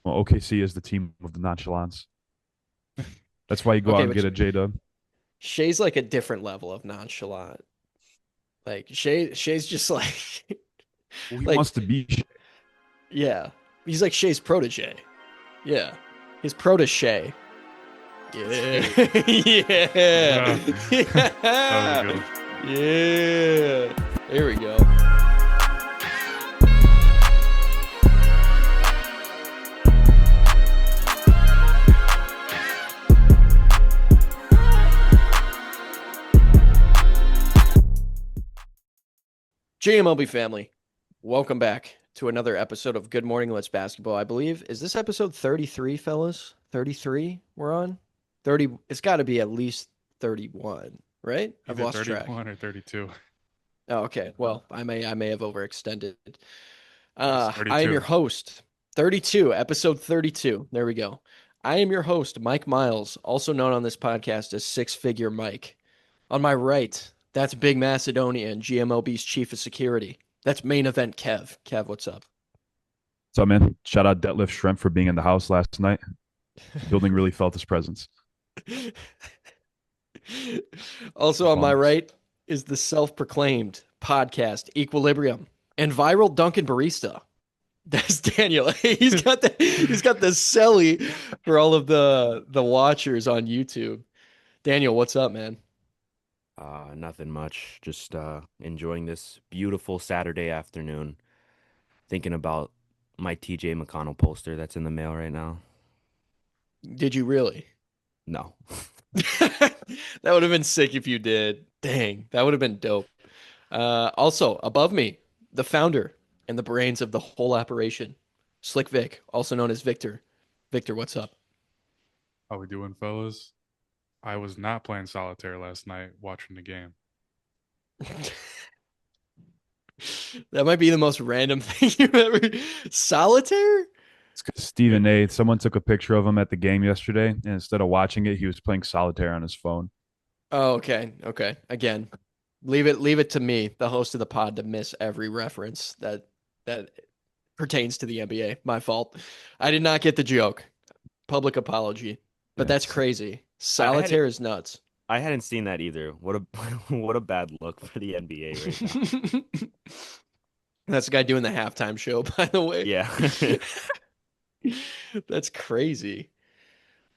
Well, OKC is the team of the nonchalance. That's why you go out Okay, and but get a J-Dub. Shay's like a different level of nonchalant. Like Shay's just like Well, he like wants to be. yeah. He's like Shay's protege. Yeah. His protege. Yeah. Yeah. Yeah, that was a Yeah. good one. Yeah. There we go. GMLB family, welcome back to another episode of Good Morning Let's Basketball. I believe, is this episode 33, fellas? 33 we're on? 30, it's got to be at least 31, right? I've Either lost track. 31 or 32. Oh, okay. Well, I may have overextended. It's I am your 32. host, 32, episode 32. There we go. I am your host, Mike Miles, also known on this podcast as Six Figure Mike. On my right, that's Big Macedonia and GMLB's chief of security. That's main event Kev. Kev, what's up? So, man, shout out Detlef Shrimp for being in the house last night. The building really felt his presence. Also Up on on my this. right is the self-proclaimed podcast Equilibrium and viral Dunkin' barista. That's Daniel. He's got the celly for all of the watchers on YouTube. Daniel, what's up, man? Nothing much. Just enjoying this beautiful Saturday afternoon. Thinking about my TJ McConnell poster that's in the mail right now. Did you really? No. That would have been sick if you did. Dang, that would have been dope. Also, above me, the founder and the brains of the whole operation, Slick Vic, also known as Victor. Victor, what's up? How we doing, fellas? I was not playing solitaire last night watching the game. That might be the most random thing you've ever. Solitaire? It's because Yeah, Stephen A. Someone took a picture of him at the game yesterday, and instead of watching it, he was playing solitaire on his phone. Oh, okay. Okay. Again, leave it to me, the host of the pod, to miss every reference that pertains to the NBA. My fault. I did not get the joke. Public apology. But that's Yes. crazy. I hadn't Solitaire is nuts. I hadn't seen that either. What a what a bad look for the NBA right now. That's the guy doing the halftime show, by the way. Yeah. That's crazy.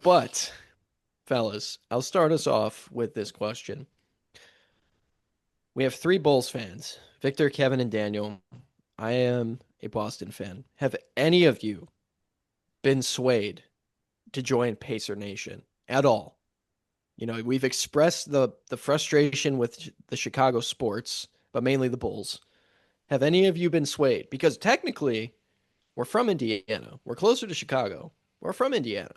But, fellas, I'll start us off with this question. We have three Bulls fans, Victor, Kevin, and Daniel. I am a Boston fan. Have any of you been swayed to join Pacer Nation at all? You know, we've expressed the frustration with the Chicago sports, but mainly the Bulls. Have any of you been swayed? Because technically, we're from Indiana. We're closer to Chicago. We're from Indiana.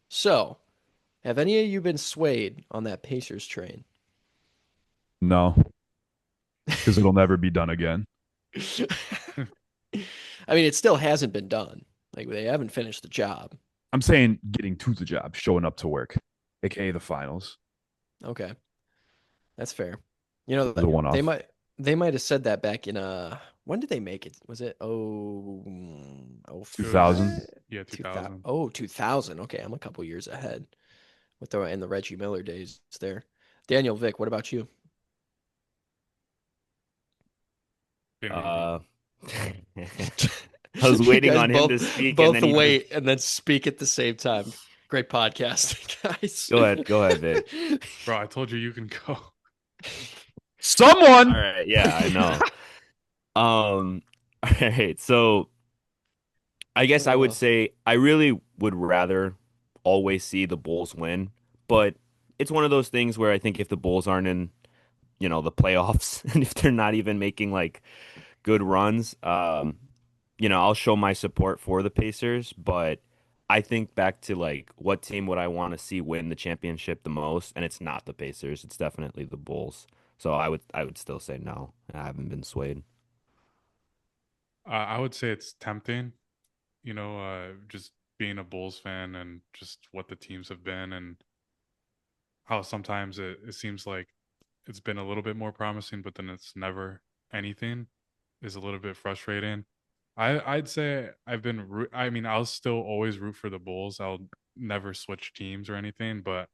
So, have any of you been swayed on that Pacers train? No, because it'll never be done again. I mean, it still hasn't been done. Like they haven't finished the job. I'm saying getting to the job, showing up to work, aka the finals. Okay, that's fair. You know, It was a one they off. might they might have said that back in when did they make it? Was it oh it was 2000. 2000? 2000. Oh, 2000. Okay, I'm a couple years ahead with the Reggie Miller days there. Daniel, Vic, what about you? Didn't hear me. Uh I was You waiting guys on him both to speak and both then he wait just and then speak at the same time. Great podcasting, guys. go ahead, Vic. Bro, I told you you can go. All Someone. right, yeah, I know. All right. So I guess I would Uh, say I really would rather always see the Bulls win, but it's one of those things where I think if the Bulls aren't in, the playoffs and if they're not even making like good runs, I'll show my support for the Pacers, but I think back to like what team would I want to see win the championship the most, and it's not the Pacers, it's definitely the Bulls. So I would still say no. I haven't been swayed. I would say it's tempting, just being a Bulls fan and just what the teams have been and how sometimes it seems like it's been a little bit more promising, but then it's never anything is a little bit frustrating. I'd say I mean, I'll still always root for the Bulls. I'll never switch teams or anything, but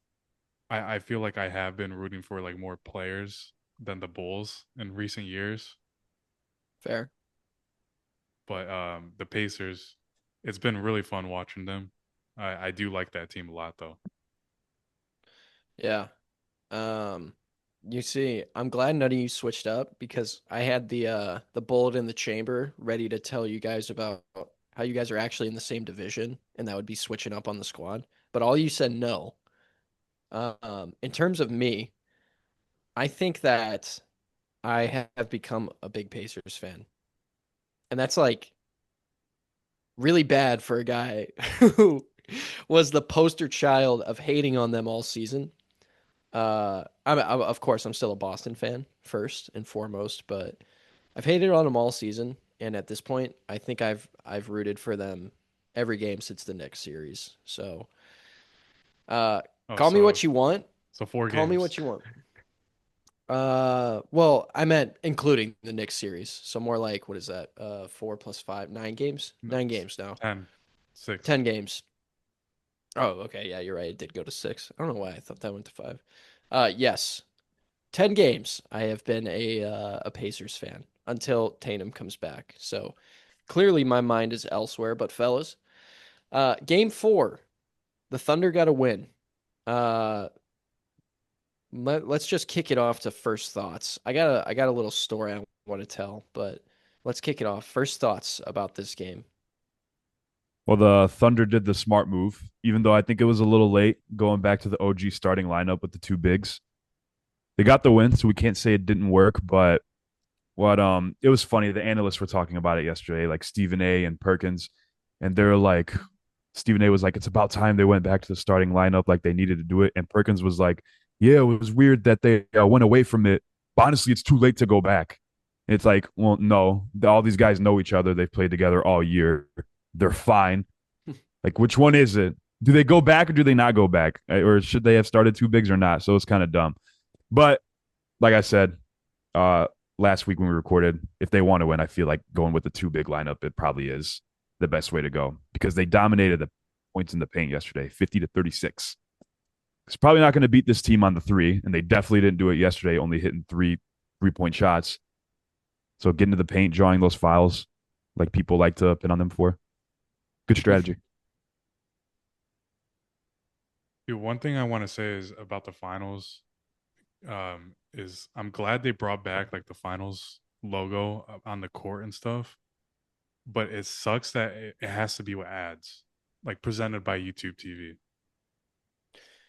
I feel like I have been rooting for like more players than the Bulls in recent years. Fair. But the Pacers, it's been really fun watching them. I do like that team a lot though. Yeah. Um, you see, I'm glad none of you switched up because I had the bullet in the chamber ready to tell you guys about how you guys are actually in the same division, and that would be switching up on the squad. But all you said no. In terms of me, I think that I have become a big Pacers fan, and that's like really bad for a guy who was the poster child of hating on them all season. Of course I'm still a Boston fan first and foremost, but I've hated on them all season, and at this point, I think I've rooted for them every game since the Knicks series. So, uh, Oh, call me what you want. so four Call me games. what you want. Well, I meant including the Knicks series. So more like what is that? 4 + 5, 9 games. No, 9 games now. 10, 6. 10 games. Oh, okay. Yeah, you're right. It did go to 6. I don't know why I thought that went to 5. Yes. 10 games. I have been a Pacers fan until Tatum comes back. So clearly my mind is elsewhere. But fellas, game 4, the Thunder got a win. Uh, let's just kick it off to first thoughts. I got a little story I want to tell, but let's kick it off. First thoughts about this game. Well, the Thunder did the smart move, even though I think it was a little late going back to the OG starting lineup with the two bigs. They got the win, so we can't say it didn't work, but what it was funny. The analysts were talking about it yesterday, like Stephen A and Perkins, and they're like Stephen A was like, it's about time they went back to the starting lineup, like they needed to do it. And Perkins was like, yeah, it was weird that they went away from it. But honestly, it's too late to go back. It's like, well, no, all these guys know each other. They've played together all year. They're fine. Like, which one is it? Do they go back or do they not go back? Or should they have started two bigs or not? So it's kind of dumb. But like I said, uh, last week when we recorded, if they want to win, I feel like going with the two big lineup, it probably is the best way to go because they dominated the points in the paint yesterday, 50-36. It's probably not going to beat this team on the three, and they definitely didn't do it yesterday, only hitting 3-point shots. So getting to the paint, drawing those fouls, like people like to pin on them for, good strategy. Dude, one thing I want to say is about the finals, is I'm glad they brought back like the finals logo on the court and stuff, but it sucks that it has to be with ads, like presented by YouTube TV.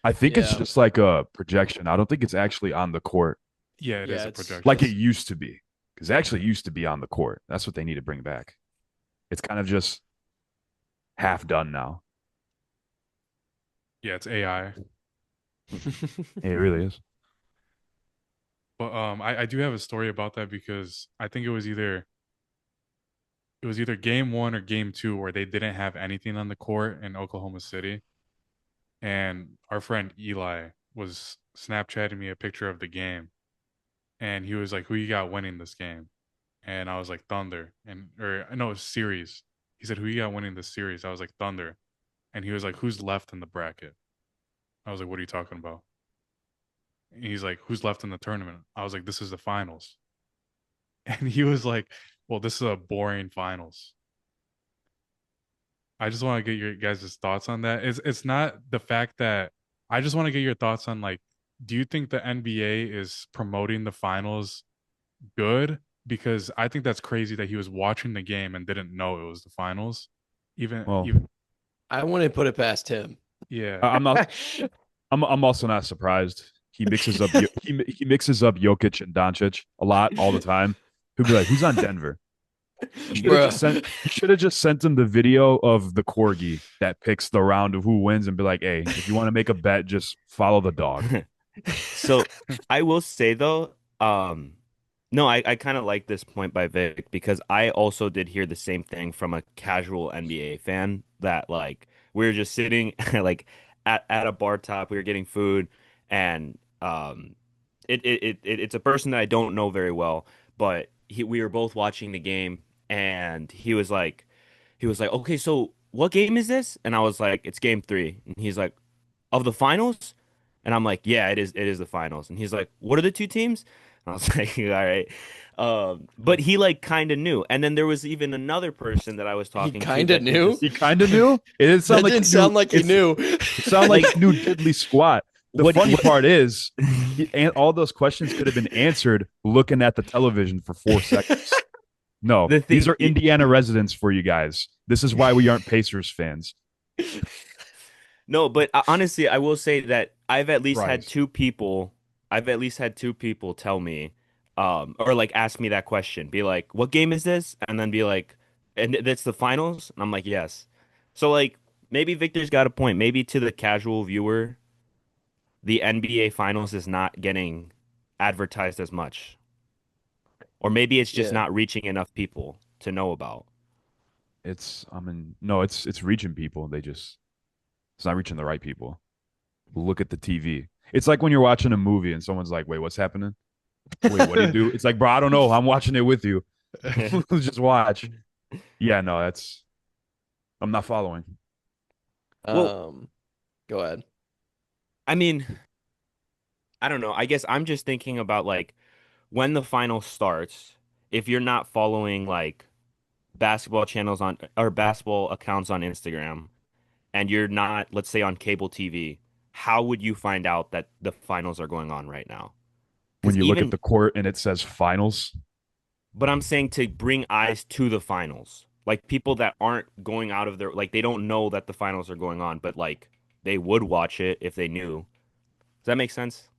I think it's Yeah. just like a projection. I don't think it's actually on the court Yeah, it is Yeah, a it's projection. like it used to be because it actually used to be on the court. That's what they need to bring back. It's kind of just half done now. Yeah, it's AI. It really is. But I do have a story about that because I think it was either game one or game two where they didn't have anything on the court in Oklahoma City. And our friend Eli was Snapchatting me a picture of the game. And he was like, who you got winning this game? And I was like, Thunder. And or no, series. He said, who you got winning this series? I was like, Thunder. And he was like, who's left in the bracket? I was like, what are you talking about? And he's like, who's left in the tournament? I was like, this is the finals. And he was like, well, this is a boring finals. I just want to get your guys' thoughts on that. It's not the fact that I just want to get your thoughts on like, do you think the NBA is promoting the finals good? Because I think that's crazy that he was watching the game and didn't know it was the finals. Well, Even I wouldn't put it past him. yeah. I'm not. I'm also not surprised. He mixes up he mixes up Jokic and Doncic a lot all the time. He'll be like, "Who's on Denver?" Bruh. He should have just sent him the video of the corgi that picks the round of who wins and be like, "Hey, if you want to make a bet, just follow the dog." So I will say though, no, I kind of like this point by Vic because I also did hear the same thing from a casual NBA fan that like we were just sitting like at a bar top, we were getting food, and it's a person that I don't know very well, but we were both watching the game, and he was like, okay, so what game is this? And I was like, it's game three. And he's like, of the finals? And I'm like, yeah, it is the finals. And he's like, what are the two teams? And I was like, all right. But he like kind of knew. And then there was even another person that I was He talking to kind of that did knew. this. He kind of knew. It didn't sound That like he didn't knew. sound like he knew. It sounded like Like he knew diddly squat. The what funny what part is, all those questions could have been answered looking at the television for 4 seconds. No, the these thing are Indiana residents for you guys. This is why we aren't Pacers fans. No, but honestly, I will say that Right. I've at least had two people tell me, or like ask me that question, be like, "What game is this?" And then be like, "And that's the finals?" And I'm like, "Yes." So like maybe Victor's got a point. Maybe to the casual viewer, the NBA finals is not getting advertised as much, or maybe it's just Yeah. not reaching enough people to know about. No, it's reaching people. It's not reaching the right people. Look at the TV. It's like when you're watching a movie and someone's like, "Wait, what's happening? Wait, what do you do?" It's like, bro, I don't know. I'm watching it with you. Just watch. Yeah, no, I'm not following. Well, Um, Go ahead. I mean, I don't know. I guess I'm just thinking about like when the final starts, if you're not following like basketball channels on or basketball accounts on Instagram and you're not, let's say, on cable TV, how would you find out that the finals are going on right now? When Because you look at even, the court and it says finals, but I'm saying to bring eyes to the finals, like people that aren't going out of their, like they don't know that the finals are going on, but like they would watch it if they knew. Does that make sense?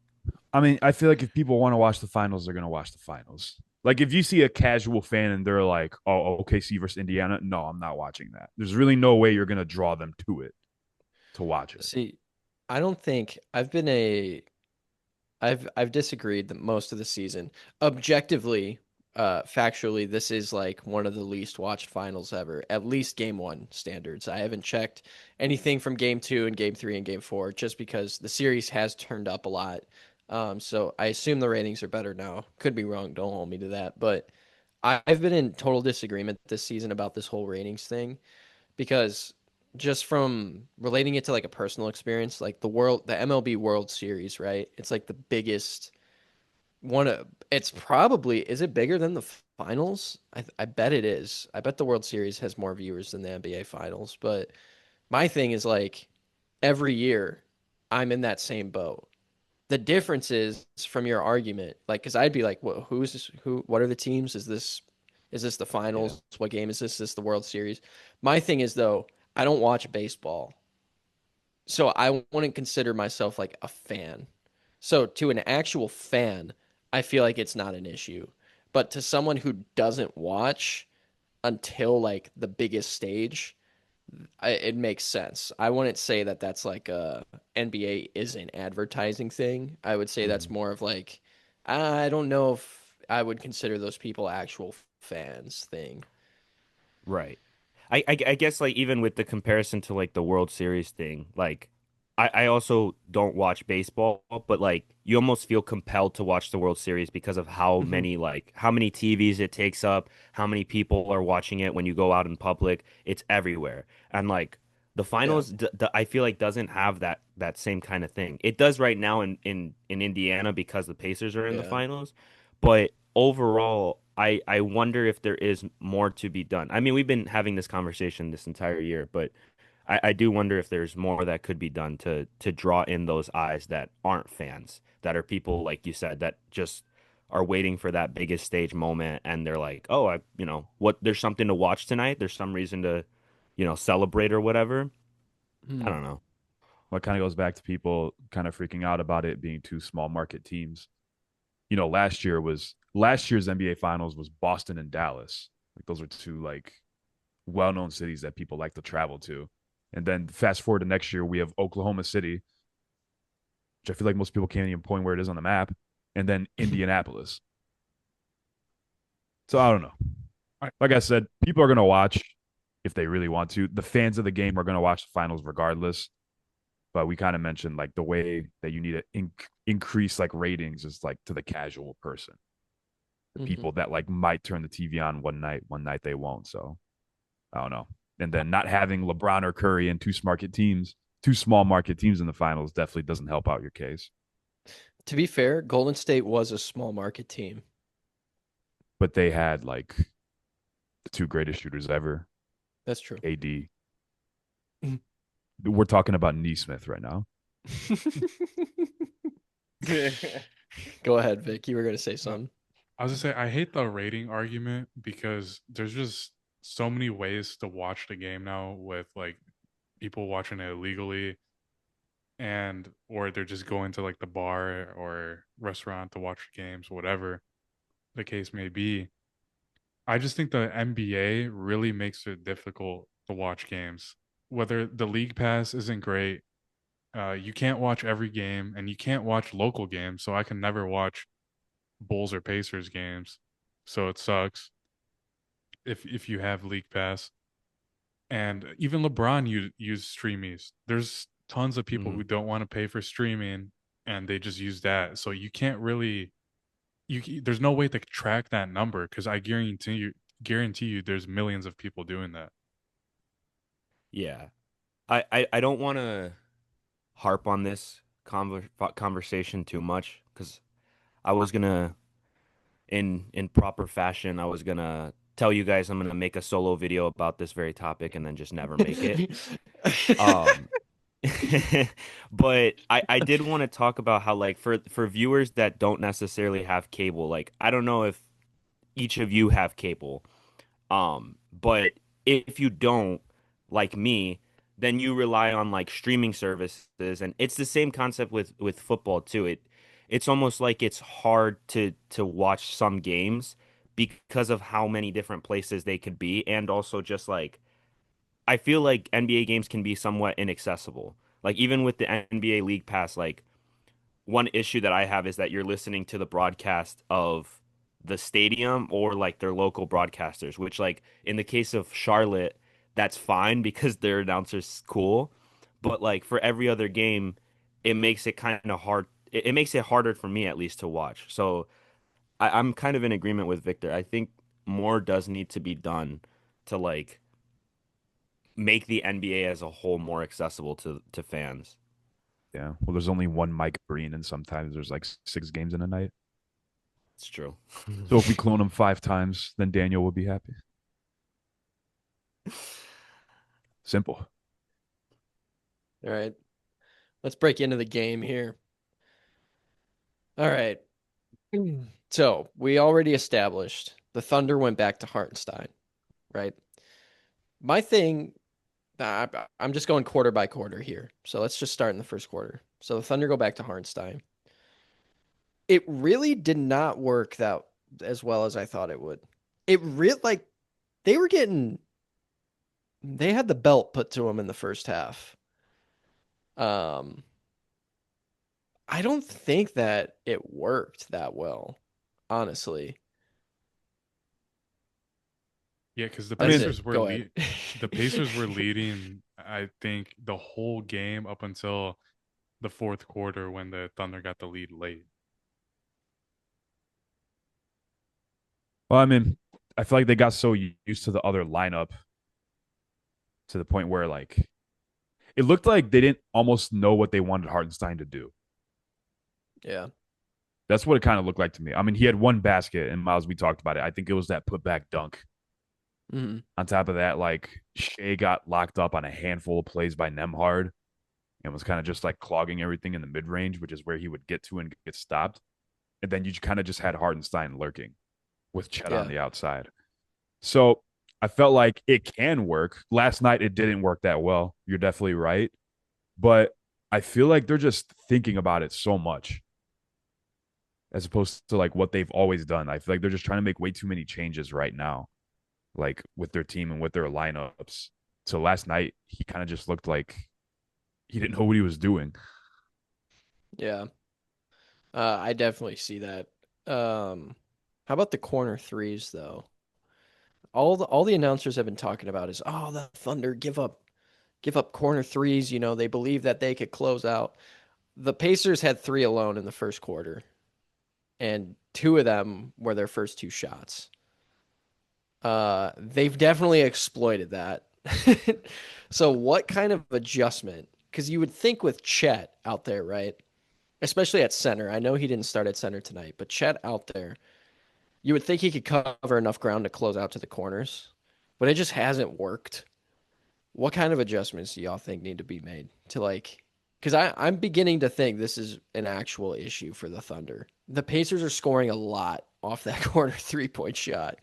I mean, I feel like if people want to watch the finals, they're going to watch the finals. Like if you see a casual fan and they're like, "Oh, OKC versus Indiana," no, I'm not watching that. There's really no way you're going to draw them to it to watch it. See, I don't think I've disagreed that most of the season. Objectively, factually, this is like one of the least watched finals ever, at least game one standards. I haven't checked anything from game two and game three and game four, just because the series has turned up a lot. So I assume the ratings are better now. Could be wrong, don't hold me to that. But I've been in total disagreement this season about this whole ratings thing because just from relating it to like a personal experience, like the MLB World Series, right? It's like the biggest one of it's probably is it bigger than the finals? I bet it is. I bet the World Series has more viewers than the NBA finals, but my thing is like every year I'm in that same boat. The difference is from your argument, like, because I'd be like, "What? Who's this? Who? What are the teams? Is this the Yeah. finals? What game is this? Is this the World Series?" My thing is though, I don't watch baseball, so I wouldn't consider myself like a fan. So to an actual fan, I feel like it's not an issue, but to someone who doesn't watch until like the biggest stage, it makes sense. I wouldn't say that that's like a NBA is an advertising thing. I would say that's Mhm. more of like I don't know if I would consider those people actual fans thing. Right. I guess like even with the comparison to like the World Series thing, like I also don't watch baseball, but like you almost feel compelled to watch the World Series because of Hmm. how many TVs it takes up, how many people are watching it when you go out in public. It's everywhere. And like the Yeah. finals I feel like doesn't have that same kind of thing. It does right now in Indiana because the Pacers are in the Yeah. finals, but overall, I wonder if there is more to be done. I mean, we've been having this conversation this entire year, but I do wonder if there's more that could be done to draw in those eyes that aren't fans, that are people like you said that just are waiting for that biggest stage moment, and they're like, oh, what? There's something to watch tonight. There's some reason to, celebrate or whatever. I Hmm. don't know. What kind of goes back to people kind of freaking out about it being two small market teams. Last year's NBA Finals was Boston and Dallas. Like those are two like well-known cities that people like to travel to. And then fast forward to next year, we have Oklahoma City, which I feel like most people can't even point where it is on the map, and then Indianapolis. So I don't know. I, Like I said, people are going to watch if they really want to. The fans of the game are going to watch the finals regardless. But we kind of mentioned like the way that you need to increase like ratings is like to the casual person. The Hmm. people that like might turn the TV on one night they won't. So I don't know. And then not having LeBron or Curry and two small market teams in the finals definitely doesn't help out your case. To be fair, Golden State was a small market team. But they had like the two greatest shooters ever, That's true. AD. We're talking about Neesmith right now. Go ahead, Vic. You were going to say Uh, something. I was gonna say I hate the rating argument because there's just so many ways to watch the game now with like people watching it illegally and or they're just going to like the bar or restaurant to watch games, whatever the case may be. I just think the NBA really makes it difficult to watch games. Whether the league pass isn't great, you can't watch every game and you can't watch local games, so I can never watch Bulls or Pacers games. So it sucks if you have league pass. And even LeBron use streamies. There's tons of people Hmm. who don't want to pay for streaming and they just use that. So you can't really there's no way to track that number because I guarantee you there's millions of people doing that. Yeah. I don't want to harp on this conversation too much because I was gonna in proper fashion I was gonna tell you guys I'm gonna make a solo video about this very topic and then just never make it. Um, but I did want to talk about how like for viewers that don't necessarily have cable, like I don't know if each of you have cable. But if you don't, like me, then you rely on like streaming services, and it's the same concept with football too. It's almost like it's hard to watch some games because of how many different places they could be, and also just like I feel like NBA games can be somewhat inaccessible. Like even with the NBA League Pass, like one issue that I have is that you're listening to the broadcast of the stadium or like their local broadcasters, which like in the case of Charlotte, that's fine because their announcer's cool. But like for every other game, it makes it kind of hard. It makes it harder for me at least to watch. So I'm kind of in agreement with Victor. I think more does need to be done to like make the NBA as a whole more accessible to fans. Yeah. Well, there's only one Mike Breen, and sometimes there's like six games in a night. It's true. So if we clone him five times, then Daniel will be happy. Simple. All right. Let's break into the game here. All right. So we already established the Thunder went back to Hartenstein, right? My thing, I'm just going quarter by quarter here. So let's just start in the first quarter. So the Thunder go back to Hartenstein. It really did not work that as well as I thought it would. It really like they were getting they had the belt put to them in the first half. Um, I don't think that it worked that well, honestly. Yeah, because I That's mean, it. Go ahead. The Pacers were leading, I think, the whole game up until the fourth quarter when the Thunder got the lead late. well, I mean, I feel like they got so used to the other lineup to the point where like it looked like they didn't almost know what they wanted Hartenstein to do. Yeah. That's what it kind of looked like to me. I mean, he had one basket, and Miles, we talked about it. I think it was that putback dunk. Hmm. On top of that, like Shea got locked up on a handful of plays by Nemhard and was kind of just like clogging everything in the mid range, which is where he would get to and get stopped. And then you kind of just had Hartenstein lurking with Chet on Yeah. the outside. So I felt like it can work. Last night it didn't work that well. You're definitely right. But I feel like they're just thinking about it so much as opposed to like what they've always done. I feel like they're just trying to make way too many changes right now, like with their team and with their lineups. So last night he kind of just looked like he didn't know what he was doing. Yeah. I definitely see that. How about the corner threes though? All the announcers have been talking about is, oh, the Thunder give up corner threes. You know, they believe that they could close out. The Pacers had three alone in the first quarter. and 2 of them were their first 2 shots. They've definitely exploited that. So what kind of adjustment? Because you would think with Chet out there, right? Especially at center. I know he didn't start at center tonight, but Chet out there, you would think he could cover enough ground to close out to the corners, but it just hasn't worked. What kind of adjustments do y'all think need to be made to like? Because I'm beginning to think this is an actual issue for the Thunder. The Pacers are scoring a lot off that corner 3-point shot.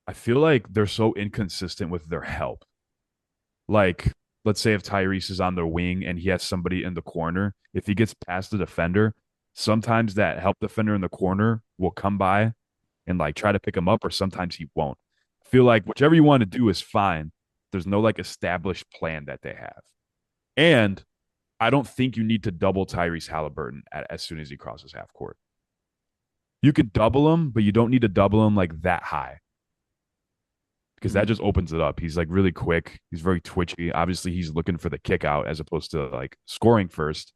I feel like they're so inconsistent with their help. Like, let's say if Tyrese is on the wing and he has somebody in the corner, if he gets past the defender, sometimes that help defender in the corner will come by and like try to pick him up, or sometimes he won't. I feel like whichever you want to do is fine. There's no like established plan that they have. And I don't think you need to double Tyrese Haliburton as soon as he crosses half court. You could double him, but you don't need to double him like that high because that just opens it up. He's like really quick. He's very twitchy. Obviously, he's looking for the kick out as opposed to like scoring first.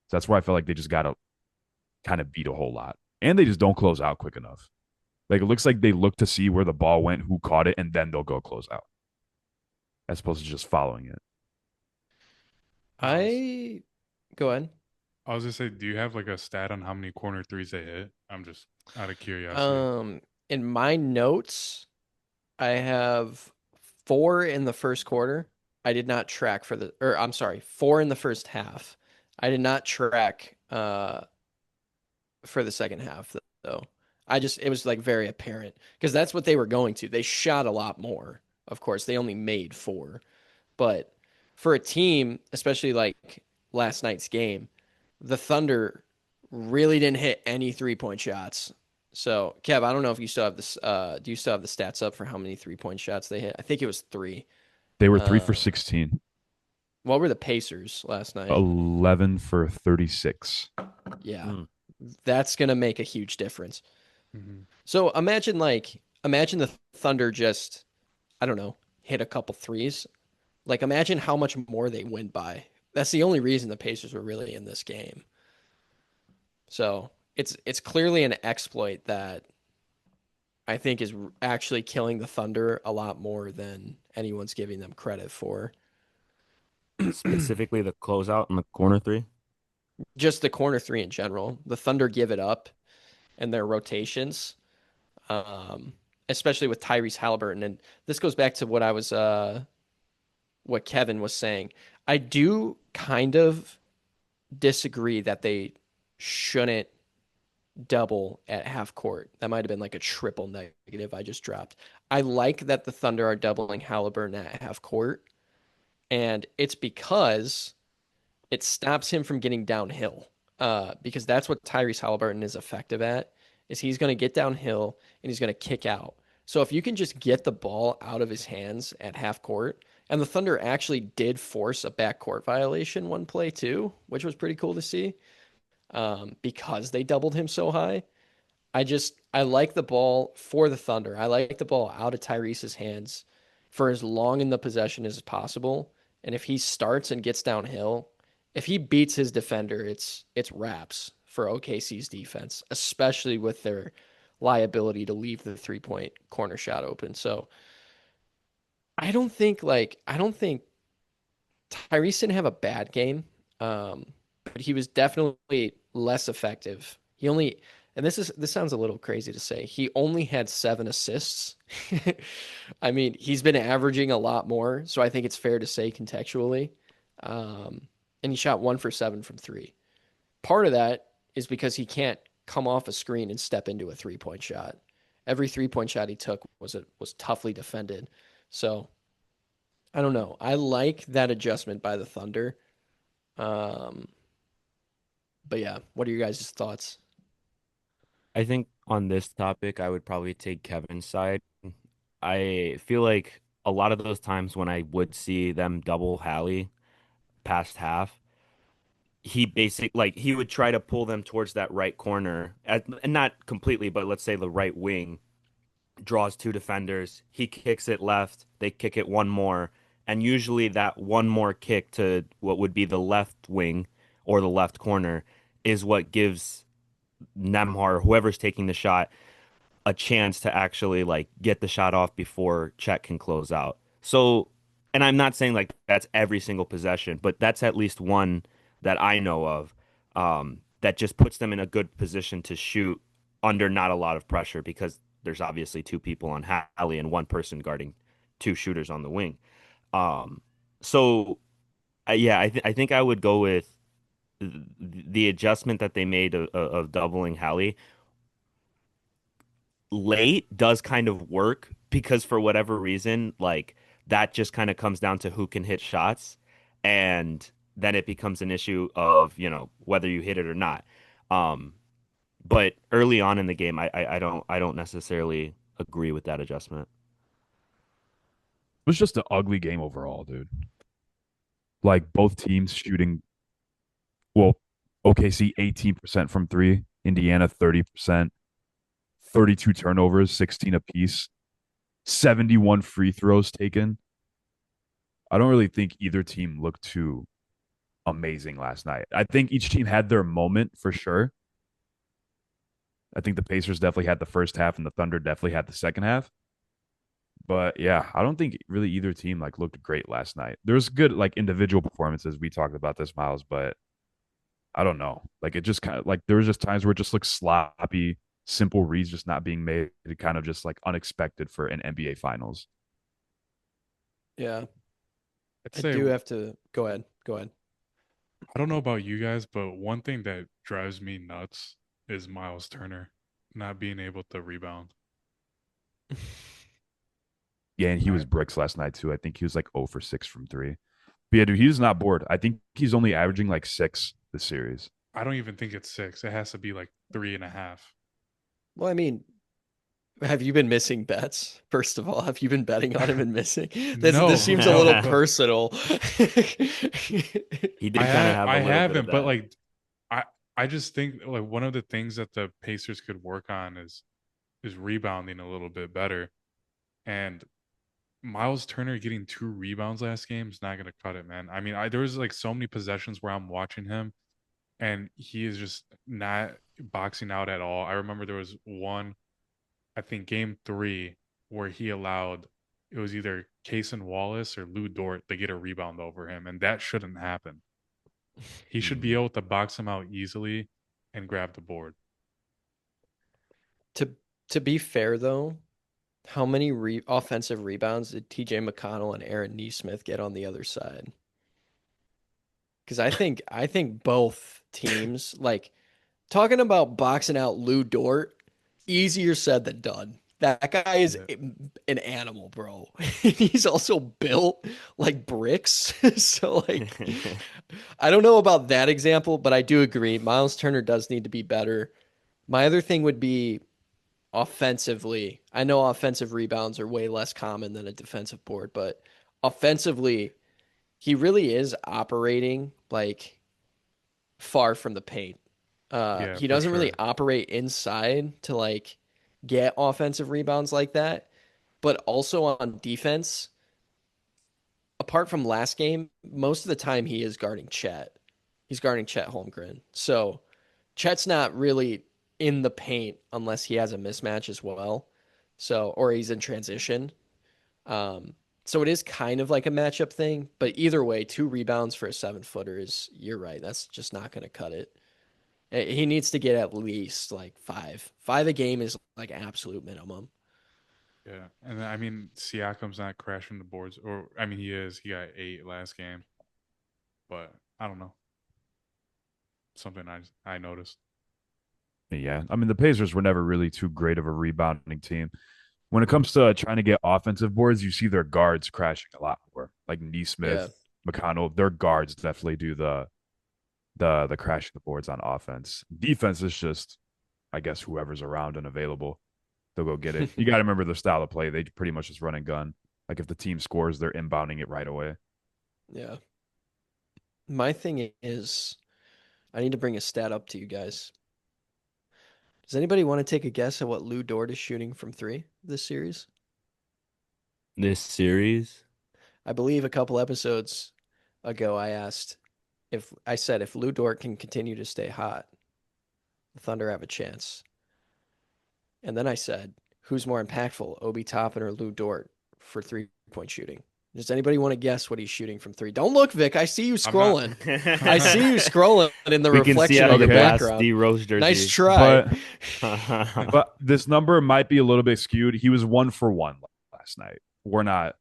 So that's where I feel like they just got to kind of beat a whole lot. And they just don't close out quick enough. Like it looks like they look to see where the ball went, who caught it, and then they'll go close out as opposed to just following it. I go ahead. I was gonna say, do you have like a stat on how many corner threes they hit? I'm just out of curiosity. In my notes, I have 4 in the first quarter. I did not track for the, or I'm sorry, 4 in the first half. I did not track for the second half though. It was like very apparent because that's what they were going to. They shot a lot more. Of course, they only made 4, but for a team, especially like last night's game, the Thunder really didn't hit any 3-point shots. So, Kev, I don't know if you still have this. Do you still have the stats up for how many 3-point shots they hit? I think it was 3. They were 3 for 16. What were the Pacers last night? 11 for 36. Yeah, that's gonna make a huge difference. Mm-hmm. So imagine the Thunder just, I don't know, hit a couple threes. Like imagine how much more they win by. That's the only reason the Pacers were really in this game. So it's clearly an exploit that I think is actually killing the Thunder a lot more than anyone's giving them credit for. Specifically the closeout and the corner three. Just the corner 3 in general. The Thunder give it up in their rotations, especially with Tyrese Haliburton. And this goes back to what Kevin was saying. I do kind of disagree that they shouldn't double at half court. That might have been like a triple negative I just dropped. I like that the Thunder are doubling Haliburton at half court, and it's because it stops him from getting downhill. Because that's what Tyrese Haliburton is effective at, is he's going to get downhill and he's going to kick out. So if you can just get the ball out of his hands at half court, and the Thunder actually did force a backcourt violation one play too, which was pretty cool to see, because they doubled him so high. I like the ball for the Thunder. I like the ball out of Tyrese's hands for as long in the possession as possible. And if he starts and gets downhill, if he beats his defender, it's wraps for OKC's defense, especially with their liability to leave the 3-point corner shot open. So I don't think Tyrese didn't have a bad game, but he was definitely less effective. And this sounds a little crazy to say, he only had 7 assists. I mean, he's been averaging a lot more, so I think it's fair to say contextually. And he shot 1 for 7 from 3. Part of that is because he can't come off a screen and step into a 3-point shot. Every 3-point shot he took was toughly defended. So I don't know. I like that adjustment by the Thunder. But yeah, what are your guys' thoughts? I think on this topic, I would probably take Kevin's side. I feel like a lot of those times when I would see them double Hallie past half, he would try to pull them towards that right corner, and not completely, but let's say the right wing, draws 2 defenders. He kicks it left. They kick it one more. And usually that one more kick to what would be the left wing or the left corner is what gives Nemhard, whoever's taking the shot, a chance to actually like get the shot off before Chet can close out. So, and I'm not saying like that's every single possession, but that's at least one that I know of that just puts them in a good position to shoot under not a lot of pressure because there's obviously two people on Hallie and one person guarding two shooters on the wing. Um, so yeah, I think I would go with the adjustment that they made of doubling Hallie late does kind of work because for whatever reason, like that just kind of comes down to who can hit shots, and then it becomes an issue of, whether you hit it or not. Um, but early on in the game, I don't necessarily agree with that adjustment. It was just an ugly game overall, dude. Like both teams shooting, well, OKC 18% from three, Indiana 30%, 32 turnovers, 16 apiece, 71 free throws taken. I don't really think either team looked too amazing last night. I think each team had their moment for sure. I think the Pacers definitely had the first half and the Thunder definitely had the second half. But yeah, I don't think really either team like looked great last night. There was good like individual performances. We talked about this, Miles, but I don't know. Like it just kind of like there was just times where it just looked sloppy, simple reads just not being made. It kind of just like unexpected for an NBA Finals. Yeah, I'd I say do have to go ahead. Go ahead. I don't know about you guys, but one thing that drives me nuts is Miles Turner not being able to rebound. Yeah, and he I was bricks last night too. I think he was like 0 for 6 from three. But yeah, dude, he's not bored. I think he's only averaging like 6 this series. I don't even think it's 6. It has to be like 3.5. Well, I mean, have you been missing bets? First of all, have you been betting on him and missing? This No, seems a no, little but personal. He did kind of have a I little bit of haven't, but that. like I I just think like one of the things that the Pacers could work on is rebounding a little bit better. And Miles Turner getting 2 rebounds last game is not going to cut it, man. I mean, there was like so many possessions where I'm watching him and he is just not boxing out at all. I remember there was one, I think game 3, where he allowed it was either Cason Wallace or Lou Dort to get a rebound over him, and that shouldn't happen. He should be Mhm. able to box him out easily and grab the board. To to be fair though, how many offensive rebounds did TJ McConnell and Aaron Nesmith get on the other side? Because I think both teams like talking about boxing out Lou Dort, easier said than done. That guy is Yeah. an animal, bro. He's also built like bricks. So like I don't know about that example, but I do agree. Miles Turner does need to be better. My other thing would be offensively. I know offensive rebounds are way less common than a defensive board, but offensively, he really is operating like far from the paint. Yeah, He for doesn't really sure. operate inside to like get offensive rebounds like that, but also on defense, apart from last game, most of the time he is guarding Chet. He's guarding Chet Holmgren. So Chet's not really in the paint unless he has a mismatch as well. So, or he's in transition. Um, so it is kind of like a matchup thing, but either way, 2 rebounds for a 7-footer is, you're right. That's just not going to cut it. He needs to get at least like five. Five a game is like absolute minimum. Yeah. And I mean, Siakam's not crashing the boards, or I mean, he is. He got 8 last game, but I don't know. Something I noticed. Yeah, I mean the Pacers were never really too great of a rebounding team. When it comes to trying to get offensive boards, you see their guards crashing a lot more. Like Yeah. Neesmith, McConnell, their guards definitely do the crashing the boards on offense. Defense is just, I guess, whoever's around and available, they'll go get it. You got to remember their style of play. They pretty much just run and gun. Like if the team scores, they're inbounding it right away. Yeah. My thing is, I need to bring a stat up to you guys. Does anybody want to take a guess at what Lou Dort is shooting from three this series? This series, I believe a couple episodes ago I asked if Lou Dort can continue to stay hot, the Thunder have a chance. And then I said, who's more impactful, Obi Toppin or Lou Dort for 3-point shooting? Does anybody want to guess what he's shooting from 3? Don't look, Vic. I see you I'm not. scrolling. I see you scrolling in the We can see reflection out of of your your Okay. glass background. D Rose Nice jersey. try. But this number might be a little bit skewed. He was 1 for 1 last night. We're not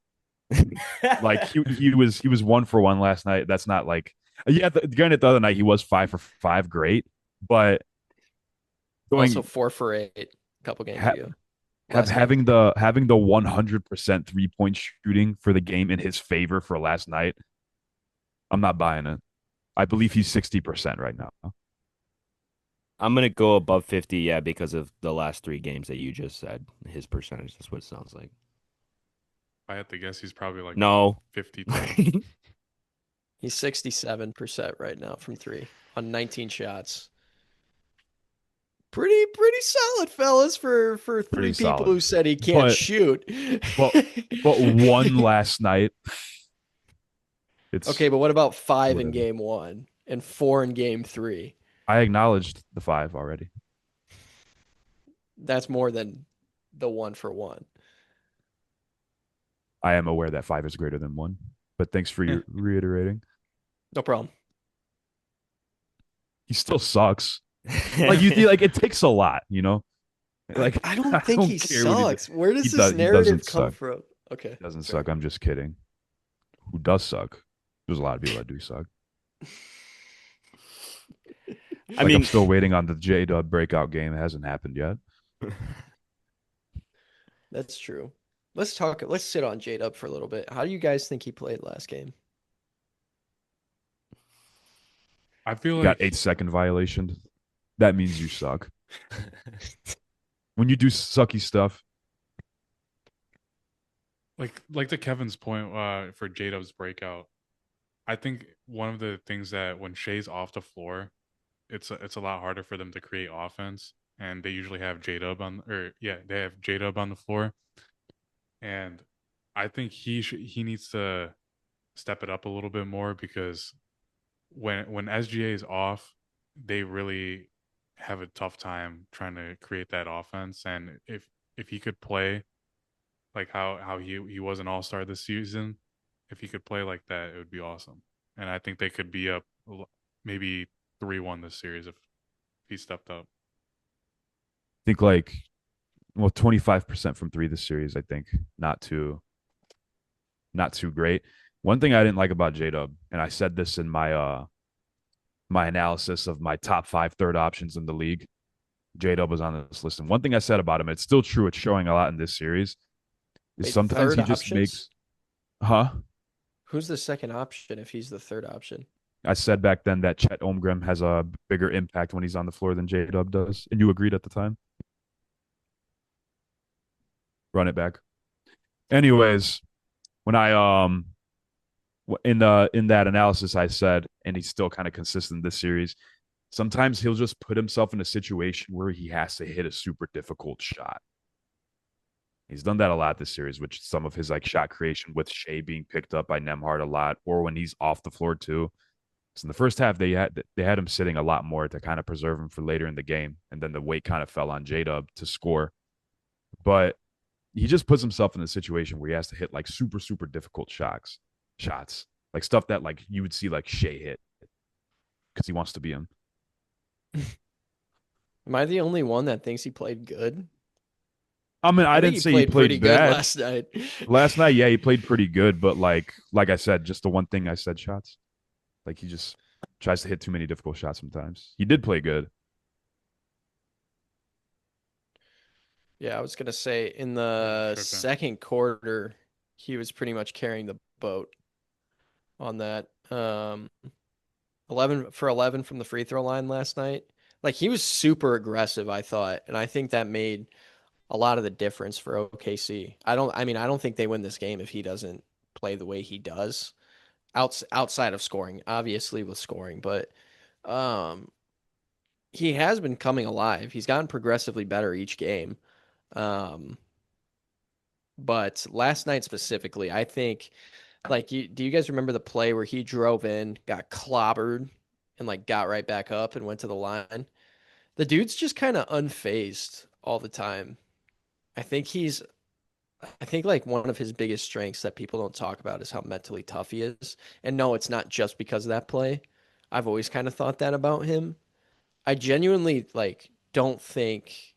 like he was 1 for 1 last night. That's not like granted the other night he was 5 for 5, great, but Also going 4 for 8 a couple games ha, ago. Last game. having the 100% 3-point shooting for the game in his favor for last night, I'm not buying it. I believe he's 60% right now. I'm gonna go above 50, yeah, because of the last 3 games that you just said. His percentage, that's what it sounds like. I had to guess he's probably like No. 52. He's 67% right now from 3 on 19 shots. Pretty solid, fellas, for 3 Pretty people solid. who said he can't shoot. But 1 last night. It's Okay, but what about 5 in whatever. game 1 and 4 in game 3? I acknowledged the 5 already. That's more than the 1 for 1. I am aware that 5 is greater than 1, but thanks for your reiterating. No problem. He still sucks. Like it takes a lot, you know. Like I don't think he care what sucks. Where does He this he narrative doesn't come suck. from? Okay. He doesn't fair. suck. I'm just kidding. Who does suck? There's a lot of people that do suck. I mean, I'm still waiting on the J-Dub breakout game. It hasn't happened yet. That's true. Let's sit on J-Dub for a little bit. How do you guys think he played last game? I feel You got like 8-second violation. That means you suck. When you do sucky stuff, like to Kevin's point for J-Dub's breakout. I think one of the things that when Shai's off the floor, it's a lot harder for them to create offense, and they usually have J-Dub they have J-Dub on the floor, and I think he needs to step it up a little bit more because when SGA is off, they really have a tough time trying to create that offense, and if he could play like how he was an all-star this season, if he could play like that, it would be awesome. And I think they could be up maybe 3-1 this series if he stepped up. I think 25% from 3 this series. I think not too great. One thing I didn't like about J-Dub, and I said this in my my analysis of my top 5 third options in the league. J-Dub was on this list, and one thing I said about him, it's still true. It's showing a lot in this series. Is Wait, sometimes third he just options? makes, huh? Who's the second option if he's the third option? I said back then that Chet Holmgren has a bigger impact when he's on the floor than J-Dub does, and you agreed at the time. Run it back. Anyways, when I in that analysis I said, and he's still kind of consistent this series. Sometimes he'll just put himself in a situation where he has to hit a super difficult shot. He's done that a lot this series, which some of his shot creation with Shai being picked up by Nembhard a lot, or when he's off the floor too. So in the first half, they had him sitting a lot more to kind of preserve him for later in the game, and then the weight kind of fell on J-Dub to score. But he just puts himself in a situation where he has to hit super super difficult shots, like stuff that you would see Shai hit because he wants to be him. Am I the only one that thinks he played good? I mean, I think didn't say he played pretty good bad last night. Last night, yeah, he played pretty good, but like I said, just the one thing I said, shots. He just tries to hit too many difficult shots sometimes. He did play good. Yeah, I was gonna say in the second quarter, he was pretty much carrying the boat on that. 11 for 11 from the free throw line last night. He was super aggressive, I thought, and I think that made a lot of the difference for OKC. I don't think they win this game if he doesn't play the way he does. Outside of scoring, obviously with scoring, but he has been coming alive. He's gotten progressively better each game. But last night specifically, I think Like, do you guys remember the play where he drove in, got clobbered, and like got right back up and went to the line? The dude's just kind of unfazed all the time. I think he's I think like one of his biggest strengths that people don't talk about is how mentally tough he is. And no, it's not just because of that play. I've always kind of thought that about him. I genuinely like don't think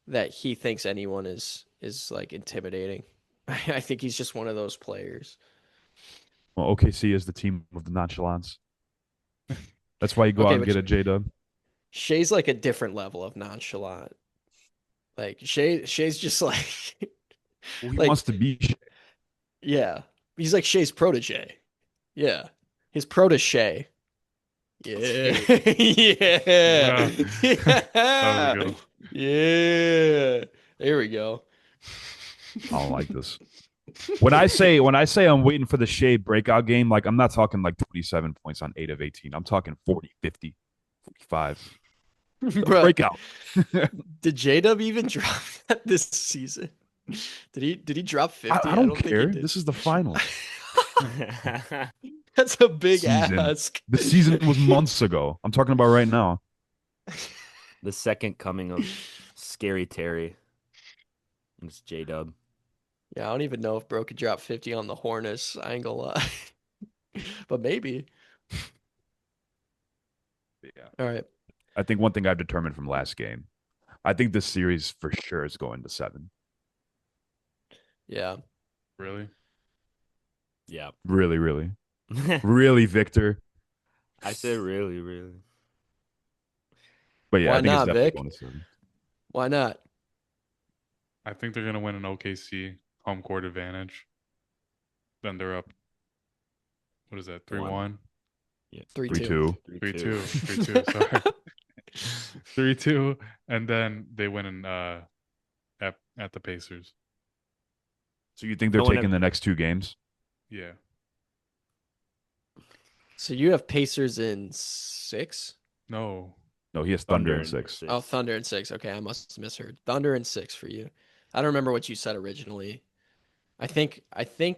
that he thinks anyone is like intimidating. I think he's just one of those players. Well, OKC is the team of the nonchalance. That's why you go out Okay, and but get a J-Dub. Shay's like a different level of nonchalant. Like Shay's just like Well, he like wants to be. yeah. He's like Shay's protege. Yeah. His protege. Yeah. Yeah. Yeah. That was a Yeah. good one. Yeah. There we go. I don't like this. When I say I'm waiting for the Shea breakout game, like I'm not talking like 27 points on 8 of 18. I'm talking 40, 50, 45. The Bro, breakout. did J-Dub even drop that this season? Did he drop 50? I I don't don't think he care. did. This is the finals. That's a big Season. ask. The season was months ago. I'm talking about right now. The second coming of Scary Terry. It's J-Dub. Yeah, I don't even know if Bro could drop 50 on the Hornets. I ain't gonna lie. But maybe. Yeah. All right. I think one thing I've determined from last game, I think this series for sure is going to 7. Yeah. Really? Yeah. Really, really. Really, Victor. I said really, really. But yeah, Why I think it's not, definitely Vic? going to 7. Why not? I think they're gonna win an OKC home court advantage. Then they're up. What is that? 3-1? Yeah. 3-2. 3-2. 3-2. 3-2. Sorry. 3-2, and then they win in at the Pacers. So you think they're No one taking ever- the next 2 games? Yeah. So you have Pacers in 6? No. No, he has Thunder in 6. Oh, Thunder in 6. Okay, I must have misheard. Thunder in 6 for you. I don't remember what you said originally. I think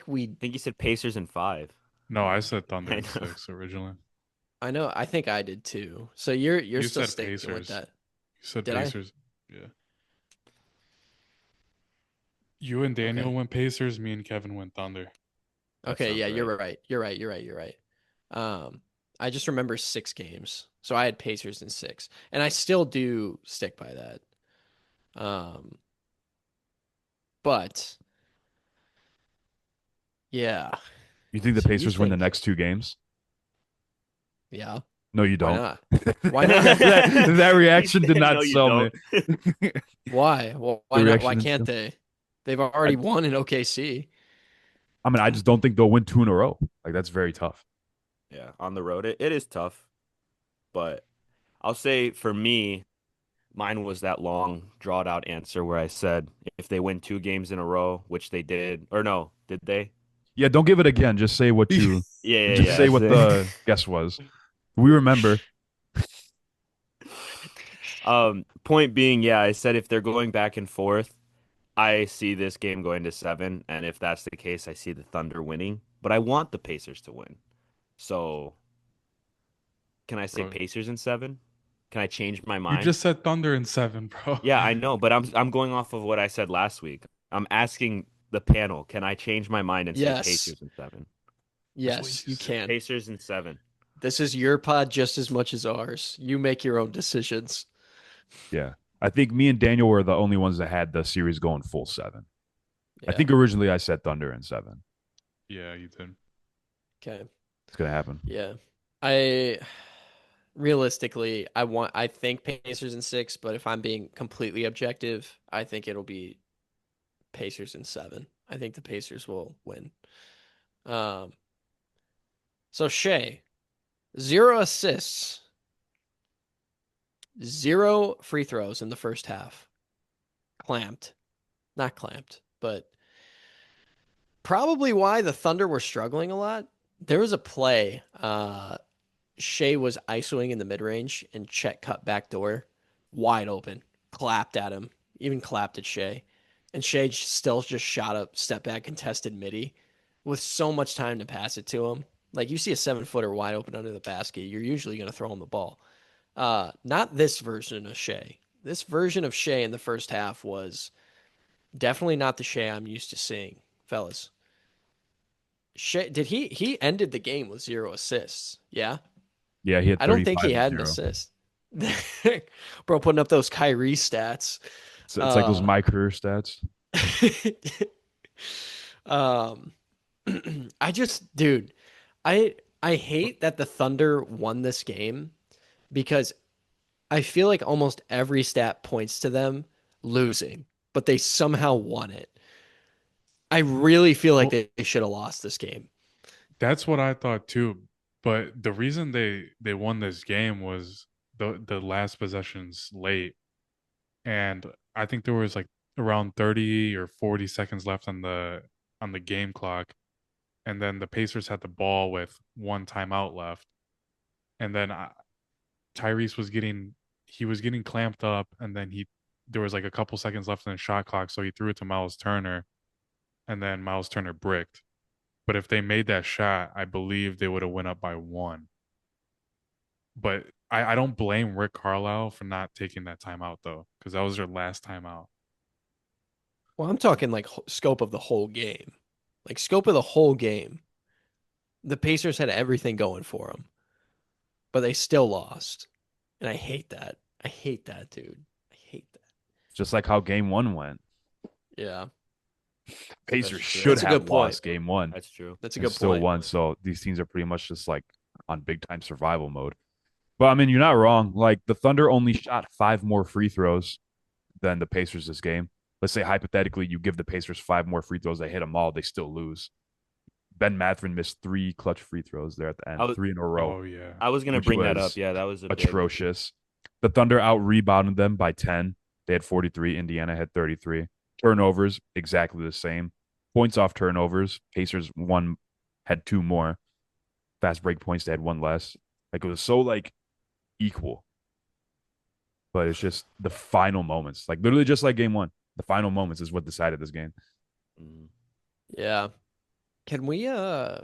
we I think you said Pacers in 5. No, I said Thunder I in know. 6 originally. I know I think I did too. So you're You still said sticking with Pacers. that. You said Did I? Pacers. Yeah. You and Daniel Okay. went Pacers. Me and Kevin went Thunder. That Okay, sounds yeah, right. you're right. I just remember 6 games. So I had Pacers in 6. And I still do stick by that. But yeah. You think the So you Pacers win the think next 2 games? yeah. No, you Why don't. not? Why not? that reaction He did said, not "No, you sell me. don't." Why? Well, why The not? Why reaction can't didn't they? They've already won in OKC. I mean, I just don't think they'll win 2 in a row. Like that's very tough. Yeah, on the road, it is tough. But I'll say for me, mine was that long, drawn out answer where I said if they win 2 games in a row, which they did, or no, did they? Yeah, don't give it again. Just say what you Yeah, just say yeah. what the guess was. We remember. Point being, yeah, I said if they're going back and forth, I see this game going to 7, and if that's the case, I see the Thunder winning. But I want the Pacers to win. So, can I say Bro, Pacers in 7? Can I change my you mind? just said Thunder in 7, bro. Yeah, I know, but I'm going off of what I said last week. I'm asking the panel, can I change my mind and say Yes. Pacers in 7? Yes, you can. Pacers in 7. This is your pod just as much as ours. You make your own decisions. Yeah. I think me and Daniel were the only ones that had the series going full 7. I Yeah. think originally I said Thunder in 7. Yeah, you did. Okay. It's gonna happen. Yeah. I realistically, I think Pacers in 6, but if I'm being completely objective, I think it'll be Pacers in 7. I think the Pacers will win. So Shea, 0 assists, 0 free throws in the first half. Clamped. Not clamped, but probably why the Thunder were struggling a lot. There was a play. Shea was ISOing in the mid range and Chet cut back door, wide open, clapped at him, even clapped at Shea. And Shea still just shot up, step back, contested midi. with so much time to pass it to him. Like you see a 7-footer wide open under the basket, you're usually going to throw him the ball. Not this version of Shai. This version of Shai in the first half was definitely not the Shai I'm used to seeing, fellas. Shai, did he ended the game with 0 assists? Yeah, Yeah, he had I don't think 35 he and had an 0. assist. Bro, putting up those Kyrie stats. So it's like those Uh, my career stats. um, I just, dude, I hate that the Thunder won this game because I feel like almost every stat points to them losing, but they somehow won it. I really feel like Well, they should have lost this game. that's what I thought too. But the reason they won this game was the last possessions late, and I think there was like around 30 or 40 seconds left on the game clock, and then the Pacers had the ball with one timeout left, and then Tyrese was getting clamped up, and then he there was like a couple seconds left in the shot clock, so he threw it to Miles Turner, and then Miles Turner bricked. But if they made that shot, I believe they would have went up by one. But I don't blame Rick Carlisle for not taking that timeout though, because that was their last timeout. Well, I'm talking like scope of the whole game. Like scope of the whole game. The Pacers had everything going for them, but they still lost. And I hate that. I hate that, dude. I hate that. Just like how game one went. Yeah, Pacers That's true. should that's a have good point. lost game one That's true. That's a and good still point. won. So these teams are pretty much just like on big time survival mode. But I mean, you're not wrong. Like the Thunder only shot 5 more free throws than the Pacers this game. Let's say hypothetically you give the Pacers 5 more free throws, they hit them all, they still lose. Ben Mathurin missed 3 clutch free throws there at the I end, was 3 in a row, Oh yeah. I was gonna which bring that up. was Yeah, that was a big. atrocious. The Thunder out rebounded them by 10. They had 43. Indiana had 33. Turnovers, exactly the same. Points off turnovers, Pacers had 2 more. Fast break points, they had 1 less. Like it was so like equal. But it's just the final moments. Like literally just like game one. The final moments is what decided this game. Mm. Yeah. Can we I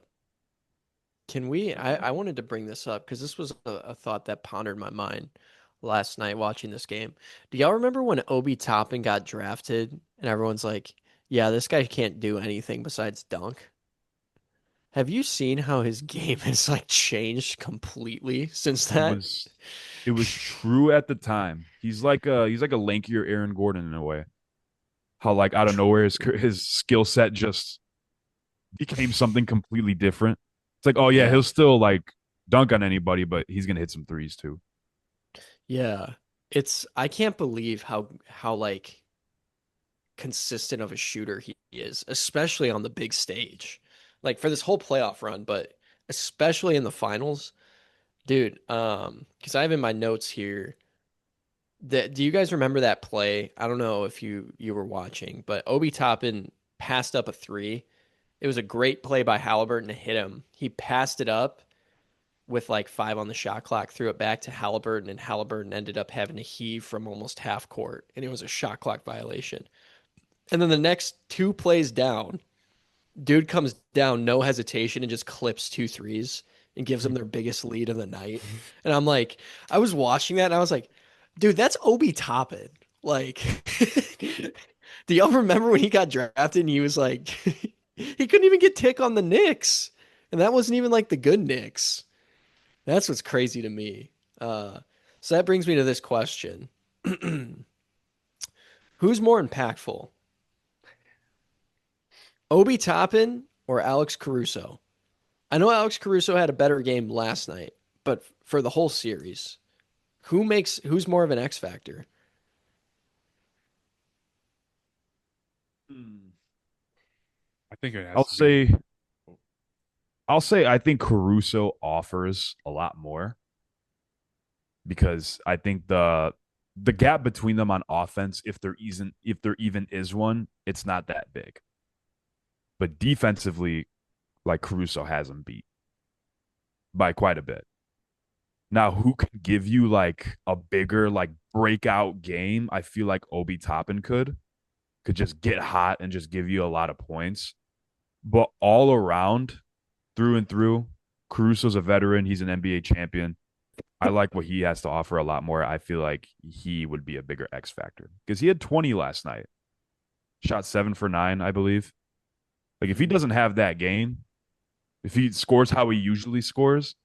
wanted to bring this up because this was a thought that pondered my mind last night watching this game. Do y'all remember when Obi Toppin got drafted and everyone's like, yeah, this guy can't do anything besides dunk? Have you seen how his game has like changed completely since It that? was it was true at the time. He's like a lankier Aaron Gordon in a way. How like out of nowhere his skill set just became something completely different. It's like, oh yeah, Yeah. he'll still like dunk on anybody, but he's gonna hit some threes too. Yeah. I can't believe how like consistent of a shooter he is, especially on the big stage. Like for this whole playoff run, but especially in the finals. Dude, because I have in my notes here that do you guys remember that play? I don't know if you were watching, but Obi Toppin passed up a three. It was a great play by Haliburton to hit him. He passed it up with like 5 on the shot clock, threw it back to Haliburton, and Haliburton ended up having to heave from almost half court, and it was a shot clock violation. And then the next 2 plays down, dude comes down, no hesitation, and just clips 2 threes and gives them their biggest lead of the night. And I'm like, I was watching that and I was like, dude, that's Obi Toppin. Like, do y'all remember when he got drafted and he was like, he couldn't even get tick on the Knicks. And that wasn't even like the good Knicks. That's what's crazy to me. So that brings me to this question. Who's more impactful? Obi Toppin or Alex Caruso? I know Alex Caruso had a better game last night, but for the whole series, who's more of an X factor? I think it I'll has to be. say I'll say I think Caruso offers a lot more because I think the gap between them on offense, if there even is one, it's not that big. But defensively, like Caruso has him beat by quite a bit. Now, who can give you like a bigger like breakout game? I feel like Obi Toppin could just get hot and just give you a lot of points. But all around, through and through, Caruso's a veteran. He's an NBA champion. I like what he has to offer a lot more. I feel like he would be a bigger X factor because he had 20 last night, shot 7 for 9, I believe. Like if he doesn't have that game, if he scores how he usually scores,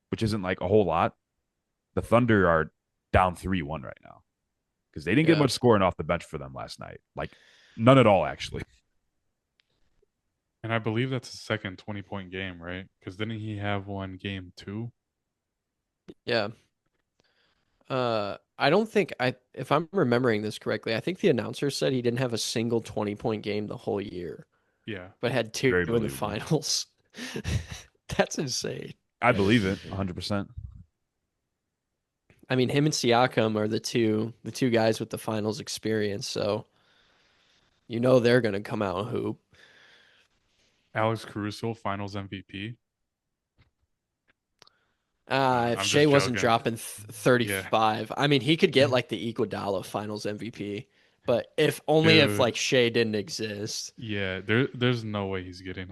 which isn't like a whole lot, the Thunder are down 3-1 right now because they didn't get Yeah. much scoring off the bench for them last night. Like none at all, actually. And I believe that's his second 20-point game, right? Because didn't he have one game two? Yeah. I don't think if I'm remembering this correctly, I think the announcer said he didn't have a single 20-point game the whole year, Yeah. but had two Very in the believable. finals. That's insane. I believe it 100%. I mean, him and Siakam are the two guys with the finals experience, so you know they're gonna come out and hoop. Alex Caruso, Finals MVP. If I'm Shea just wasn't joking. dropping Yeah. 35, I mean, he could get like the Iguodala Finals MVP, but if only if Dude. like Shea didn't exist. Yeah. There's no way he's getting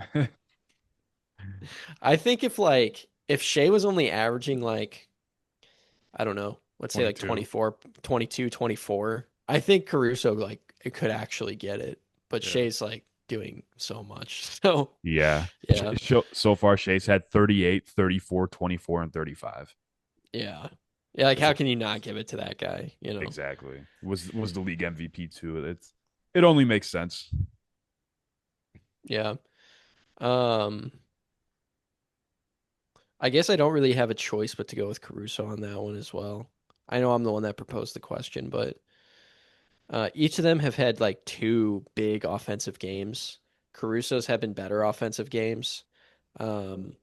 I think if Shea was only averaging like I don't know, let's say like 22. 24, 22, 24, I think Caruso like it could actually get it, but Yeah. Shea's like doing so much. So Yeah. yeah, So far, Shay's had 38, 34, 24, and 35. yeah, yeah. Like It's how a, can you not give it to that guy? You know? exactly. Was the league MVP too. It only makes sense. Yeah. Um, I guess I don't really have a choice but to go with Caruso on that one as well. I know I'm the one that proposed the question, but each of them have had like two big offensive games. Caruso's have been better offensive games. Um,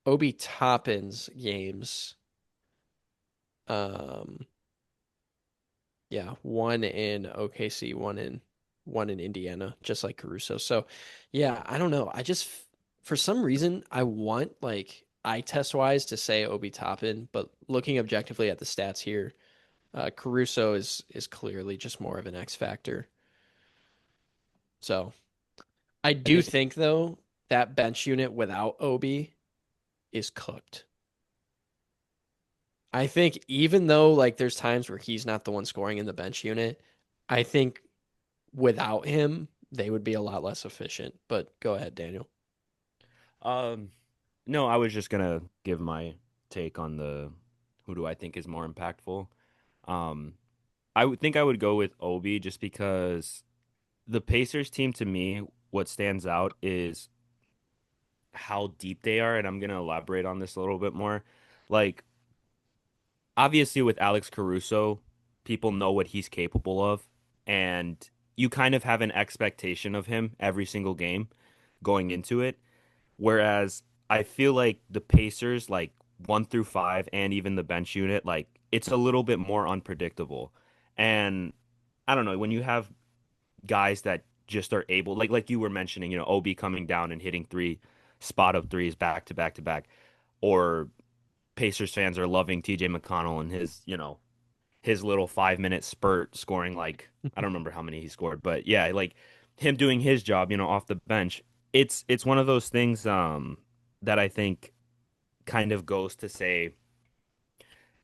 Obi Toppin's games, um, yeah, one in OKC, one in Indiana, just like Caruso. So, yeah, I don't know. For some reason I want like eye test wise to say Obi Toppin, but looking objectively at the stats here, Caruso is clearly just more of an X factor. So I I do just think though that bench unit without Obi is cooked. I think even though like there's times where he's not the one scoring in the bench unit, I think without him they would be a lot less efficient. But go ahead, Daniel. um no, I was just gonna give my take on the who do I think is more impactful. Um, I would think I would go with Obi just because the Pacers team to me, what stands out is how deep they are, and I'm gonna elaborate on this a little bit more. Like obviously with Alex Caruso, people know what he's capable of, and you kind of have an expectation of him every single game going into it. Whereas I feel like the Pacers, like 1 through 5, and even the bench unit, like it's a little bit more unpredictable. And I don't know, when you have guys that just are able, like you were mentioning, Obi coming down and hitting three spot up threes back to back to back, or Pacers fans are loving TJ McConnell and his little 5 minute spurt scoring like I don't remember how many he scored, but yeah, like him doing his job, off the bench. It's one of those things that I think kind of goes to say,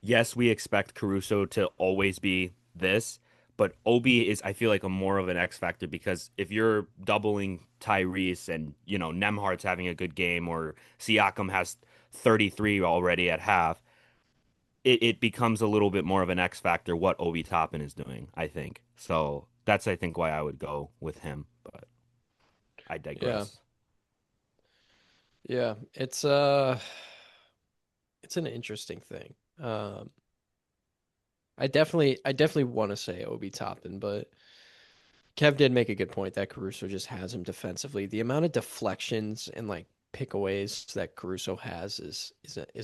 yes, we expect Caruso to always be this, but Obi is I feel like a more of an X factor because if you're doubling Tyrese and Nemhard's having a good game or Siakam has 33 already at half, it becomes a little bit more of an X factor what Obi Toppin is doing, I think. So that's I think why I would go with him, but I Yeah. digress. Yeah. It's an interesting thing. I definitely want to say Obi Toppin, but Kev did make a good point that Caruso just has him defensively. The amount of deflections and like pickaways that Caruso has is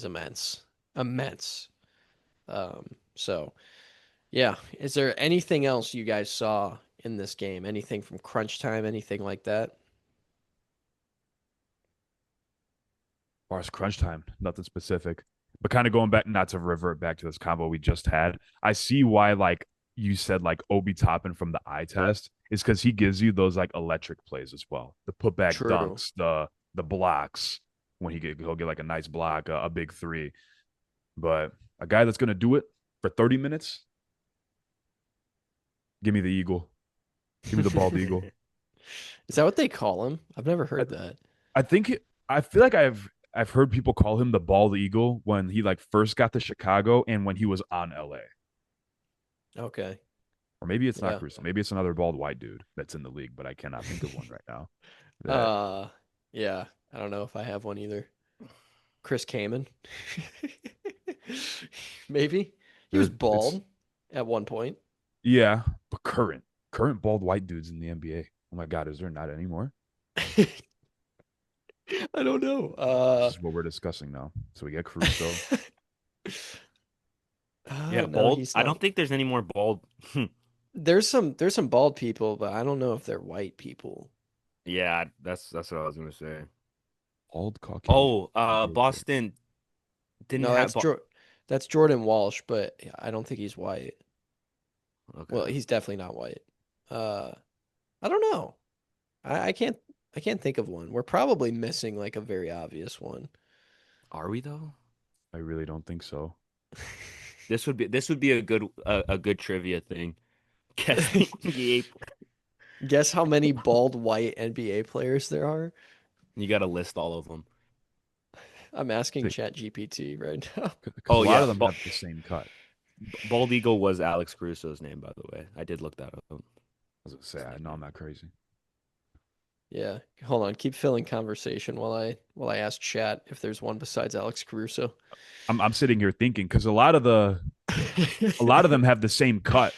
immense. Immense. So yeah. Is there anything else you guys saw in this game? Anything from crunch time, anything like that? Far as crunch time, nothing specific. But kind of going back, not to revert back to this combo we just had, I see why like you said like Obi Toppin from the eye test. is because he gives you those like electric plays as well. The putback True. dunks, the blocks when he'll get like a nice block, a big three. But a guy that's gonna do it for 30 minutes, give me the eagle. Give me the bald eagle. Is that what they call him? I've never I, heard that. I think I feel like I've heard people call him the bald eagle when he like first got to Chicago and when he was on LA. Okay. Or maybe it's not Yeah. Caruso. Maybe it's another bald white dude that's in the league, but I cannot think of one right now. That Uh, yeah. I don't know if I have one either. Chris Kaman. Maybe. He was it's bald at one point. yeah, but current bald white dudes in the NBA. Oh my God, is there not anymore? I don't know. This is what we're discussing now. So we get Caruso. Yeah, No, bald. he's I not. don't think there's any more bald. There's some bald people, but I don't know if they're white people. Yeah, that's what I was gonna say. Bald Caucasian Oh, NBA player. Boston didn't No, have. that's Jordan Walsh, but I don't think he's white. Okay. Well, he's definitely not white. Uh, I don't know. I can't think of one. We're probably missing like a very obvious one. Are we though? I really don't think so. This would be a good trivia thing. Guess the NBA. Guess how many bald white NBA players there are? You got to list all of them. I'm asking Think- ChatGPT right now. Because Oh, a lot yeah, of them have the same cut. Bald Eagle was Alex Caruso's name, by the way. I did look that up. I was gonna say, I know I'm not crazy. Yeah, hold on. Keep filling conversation while I ask Chat if there's one besides Alex Caruso. I'm sitting here thinking because a lot of them have the same cut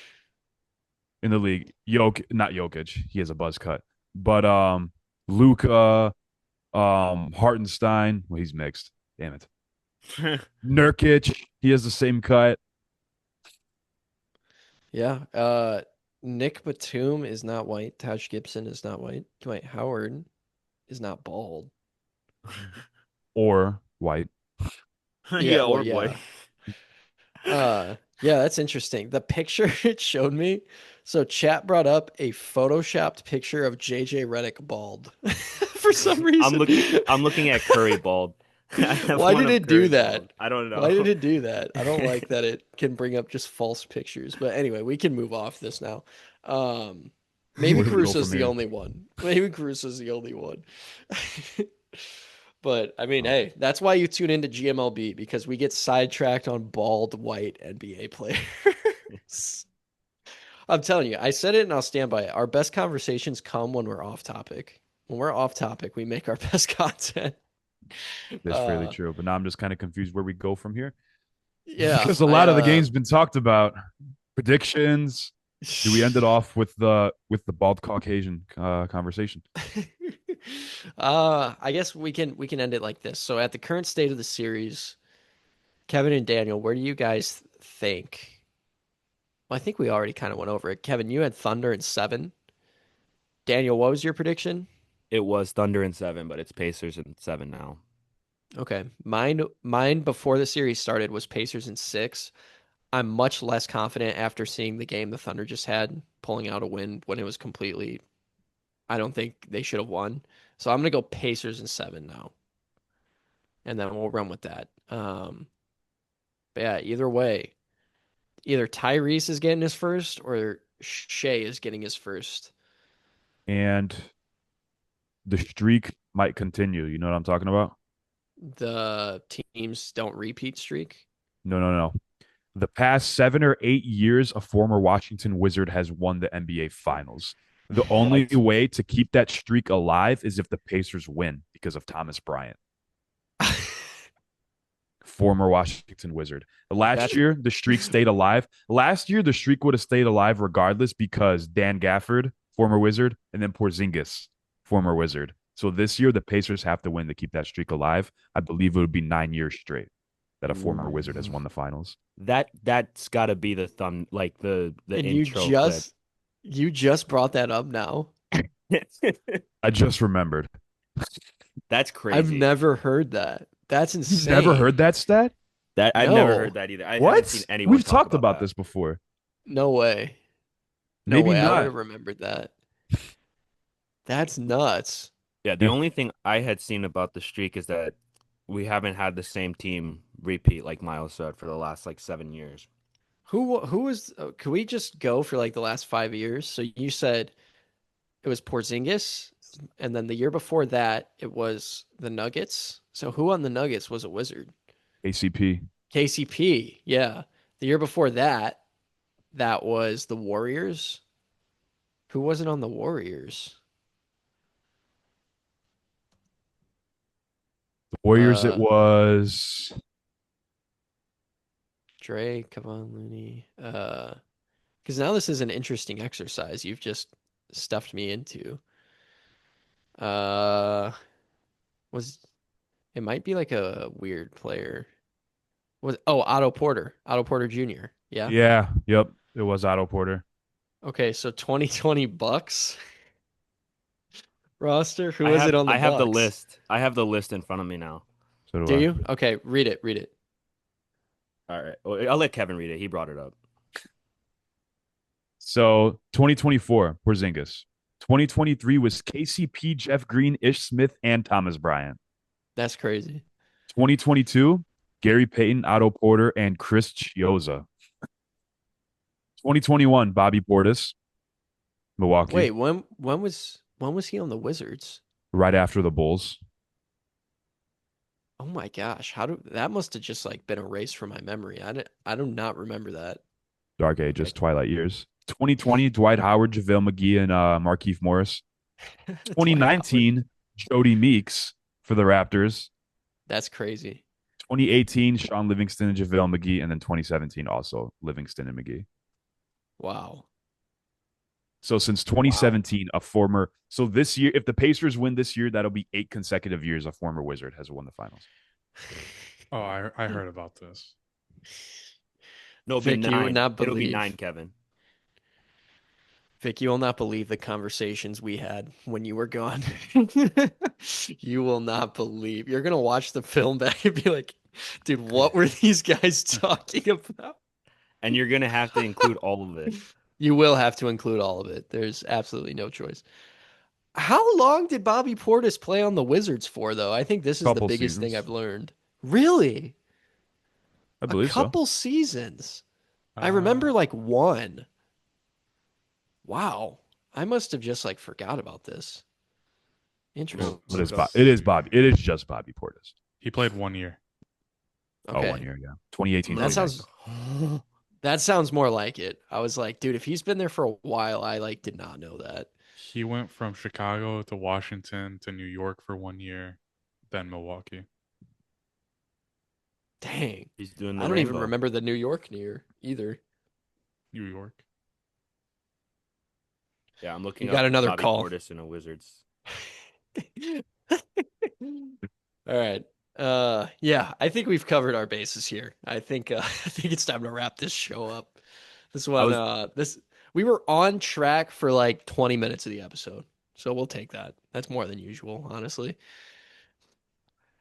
in the league. Not Jokic, he has a buzz cut, but Luka, Hartenstein, well, he's mixed. Damn it. Nurkic, he has the same cut. Yeah. Nick Batum is not white. Taj Gibson is not white. Dwight Howard is not bald. Or white. Yeah, or or boy. Yeah, that's interesting. The picture it showed me. So chat brought up a photoshopped picture of JJ Redick bald for some reason. I'm looking at Curry bald. I have Why one did of it do Curry that? bald. I don't know. Why did it do that? I don't like that it can bring up just false pictures. But anyway, we can move off this now. Maybe Where do we go Caruso's from the here? only one. Maybe Caruso's the only one. But I mean, Oh. hey, that's why you tune into GMLB because we get sidetracked on bald white NBA players. I'm telling you, I said it and I'll stand by it. Our best conversations come when we're off topic. When we're off topic, we make our best content. That's fairly Uh, true. But now I'm just kind of confused where we go from here. yeah, Because a lot of the game's been talked about. Predictions. Do we end it off with the bald Caucasian conversation? I guess we can end it like this. So at the current state of the series, Kevin and Daniel, where do you guys think? Well, I think we already kind of went over it. Kevin, you had Thunder in 7. Daniel, what was your prediction? It was Thunder in 7, but it's Pacers in 7 now. Okay. Mine before the series started was Pacers in 6. I'm much less confident after seeing the game the Thunder just had, pulling out a win when it was completely I don't think they should have won. So I'm gonna go Pacers in 7 now. And then we'll run with that. But yeah, either way, either Tyrese is getting his first or Shai is getting his first. And the streak might continue. You know what I'm talking about? The teams don't repeat streak. No. The past 7 or 8 years, a former Washington Wizard has won the NBA Finals. The only way to keep that streak alive is if the Pacers win because of Thomas Bryant, former Washington Wizard. Last year, the streak stayed alive. Last year, the streak would have stayed alive regardless because Dan Gafford, former Wizard, and then Porzingis, former Wizard. So this year, the Pacers have to win to keep that streak alive. I believe it would be 9 years straight that a former Wizard has won the finals. That's got to be the thumb, like the And intro you just brought that up now. clip. I just remembered. That's crazy. I've never heard that. That's You've insane. never heard that stat? that. I've never No. heard that either. I What? haven't seen anyone We've talk talked about that. this before. No way. No Maybe way. I would not. have remembered that. That's nuts. Yeah, the Yeah. only thing I had seen about the streak is that we haven't had the same team repeat, like Miles said, for the last like 7 years. Who was? Could we just go for like the last 5 years? So you said it was Porzingis, and then the year before that it was the Nuggets. So who on the Nuggets was a Wizard? ACP. KCP. Yeah. The year before that, that was the Warriors. Who wasn't on the Warriors? The Warriors, it Uh, was Dre, Kevon Looney. Because now this is an interesting exercise you've just stuffed me into. Uh, was it might be like a weird player. Was Otto Porter, Otto Porter Jr. Yeah. yeah, yep. It was Otto Porter. Okay, so 2020 Bucks roster. Who I was it have on the I have the Bucks? list. I have the list in front of me now. So do Do I. you? Okay, read it. Read it. All right. Well, I'll let Kevin read it. He brought it up. So 2024, Porzingis. 2023 was KCP, Jeff Green, Ish Smith, and Thomas Bryant. That's crazy. 2022, Gary Payton, Otto Porter, and Chris Chioza. 2021, Bobby Portis, Milwaukee, Wait, when was he on the Wizards? right after the Bulls. Oh my gosh, how do that must have just like been erased from my memory. I do not remember that. Dark Okay. Ages, Twilight Years. 2020, Dwight Howard, JaVale McGee, and Markieff Morris. Dwight Howard. 2019, Jody Meeks for the Raptors. That's crazy. 2018, Sean Livingston and JaVale McGee. And then 2017, also Livingston and McGee. Wow. So since Wow. 2017, a former. So this year, if the Pacers win this year, that'll be 8 consecutive years a former Wizard has won the finals. Oh, I heard about this. No, it'll be Vic, you would nine. not It'll be nine, believe. Kevin. Vic, you will not believe the conversations we had when you were gone. You will not believe. You're gonna watch the film back and be like, dude, what were these guys talking about? And you're gonna have to include all of it. You will have to include all of it. There's absolutely no choice. How long did Bobby Portis play on the Wizards for, though? I think this is the Couple biggest thing seasons, I've learned. Really? I A believe so. couple seasons. I Uh, remember like one. Wow. I must have just like forgot about this. Interesting. Well, But look up. it is Bobby. It is just Bobby Portis. he played 1 year. Oh, Okay. 1 year, yeah. 2018, That 2019. sounds that sounds more like it. I was like, dude, if he's been there for a while, I like did not know that. He went from Chicago to Washington to New York for 1 year, then Milwaukee. Dang. He's doing I the don't even rainbow. remember the New York near either. New York. Yeah, I'm looking You got up another Bobby call. Portis in the Wizards. All right. Yeah, I think we've covered our bases here. I think I think it's time to wrap this show up. This I one was this we were on track for like 20 minutes of the episode. So we'll take that. That's more than usual, honestly.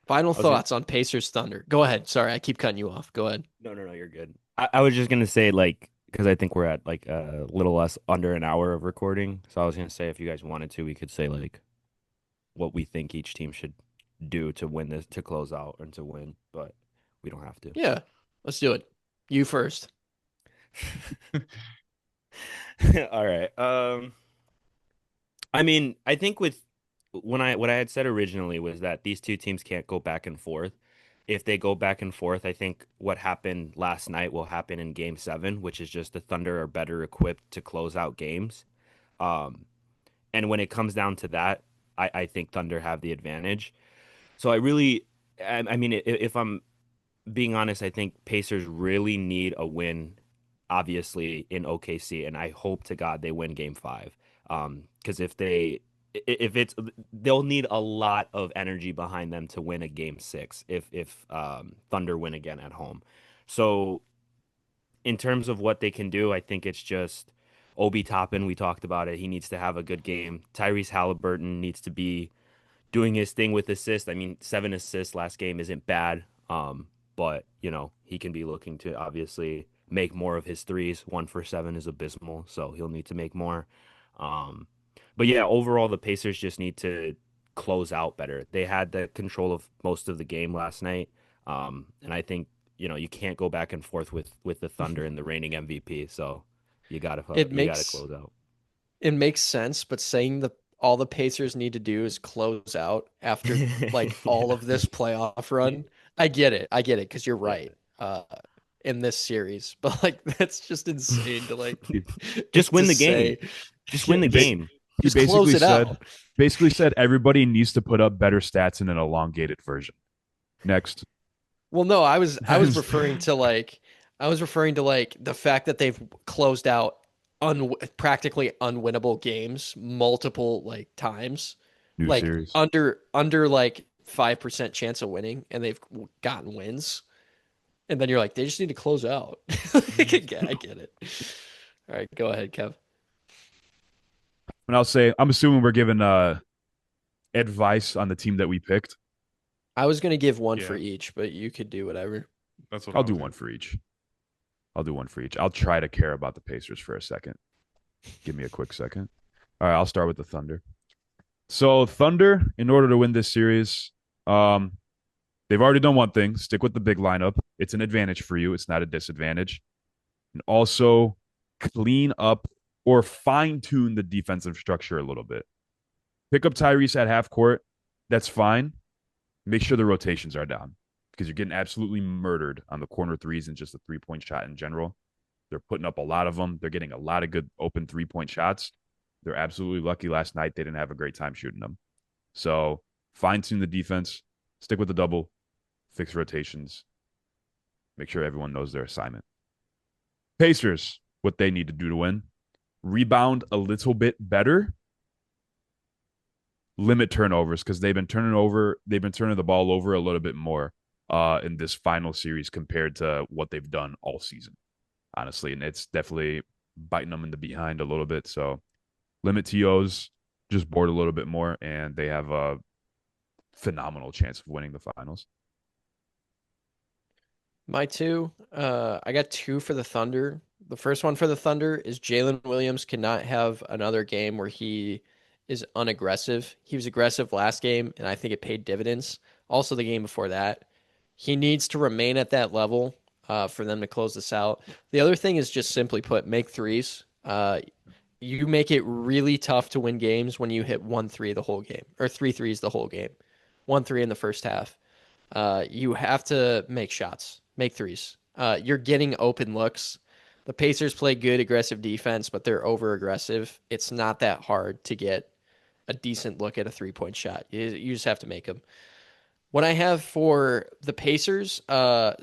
Final I was gonna, thoughts on Pacers Thunder. Go ahead. Sorry, I keep cutting you off. Go ahead. no, you're good. I was just gonna say like because I think we're at like a little less under an hour of recording. So I was gonna say if you guys wanted to, we could say like what we think each team should do to win this to close out and to win, but we don't have to. Yeah. Let's do it. You first. All right. I mean, I think with when I what I had said originally was that these two teams can't go back and forth. If they go back and forth, I think what happened last night will happen in game 7, which is just the Thunder are better equipped to close out games. Um, and when it comes down to that, I think Thunder have the advantage. So I mean, if I'm being honest, I think Pacers really need a win, obviously in OKC, and I hope to God they win Game 5. Because if it's they'll need a lot of energy behind them to win a Game 6 if Thunder win again at home. So in terms of what they can do, I think it's just Obi Toppin. We talked about it. He needs to have a good game. Tyrese Haliburton needs to be doing his thing with assists. I mean, 7 assists last game isn't bad. But he can be looking to obviously make more of his threes. 1 for 7 is abysmal, so he'll need to make more. Um, But yeah, overall, the Pacers just need to close out better. They had the control of most of the game last night, and I think you can't go back and forth with the Thunder and the reigning MVP. So It you gotta makes close out. it makes sense, but saying the all the Pacers need to do is close out after like all Yeah, of this playoff run. I get it. I get it because you're right. yeah. In this series, but like that's just insane to like Just to win the game. say. Just Yeah, win the He, ba- game. he just close basically it said, out. everybody needs to put up better stats in an elongated version. Next. Well, no, I was referring to like the fact that they've closed out practically unwinnable games multiple like times, New like series. under like 5% chance of winning, and they've gotten wins. And then you're like, they just need to close out. I get it. All right, go ahead, Kev. And I'll say, I'm assuming we're giving advice on the team that we picked. I was gonna give one for Yeah, each, but you could do whatever. that's what I'll I'll do do. one for each. I'll do one for each. I'll try to care about the Pacers for a second. Give me a quick second. All right, I'll start with the Thunder. So Thunder, in order to win this series, um, they've already done one thing: stick with the big lineup. It's an advantage for you. It's not a disadvantage. And also clean up or fine tune the defensive structure a little bit. Pick up Tyrese at half court. That's fine. Make sure the rotations are down because you're getting absolutely murdered on the corner threes and just the 3-point shot in general. They're putting up a lot of them. They're getting a lot of good open 3-point shots. They're absolutely lucky last night they didn't have a great time shooting them. So fine tune the defense, stick with the double, fix rotations, make sure everyone knows their assignment. Pacers, what they need to do to win: rebound a little bit better, limit turnovers because they've been turning the ball over a little bit more in this final series compared to what they've done all season, honestly. And it's definitely biting them in the behind a little bit. So limit TOs, just board a little bit more, and they have a phenomenal chance of winning the finals. My two, I got two for the Thunder. The first one for the Thunder is Jalen Williams cannot have another game where he is unaggressive. He was aggressive last game, and I think it paid dividends. Also, the game before that, he needs to remain at that level for them to close this out. The other thing is just simply put, make threes. You make it really tough to win games when you hit 1-3 the whole game or 3 threes the whole game. 1-3 in the first half. You have to make shots, make threes. You're getting open looks. The Pacers play good aggressive defense, but they're over aggressive. It's not that hard to get a decent look at a 3-point shot. You just have to make them. What I have for the Pacers, the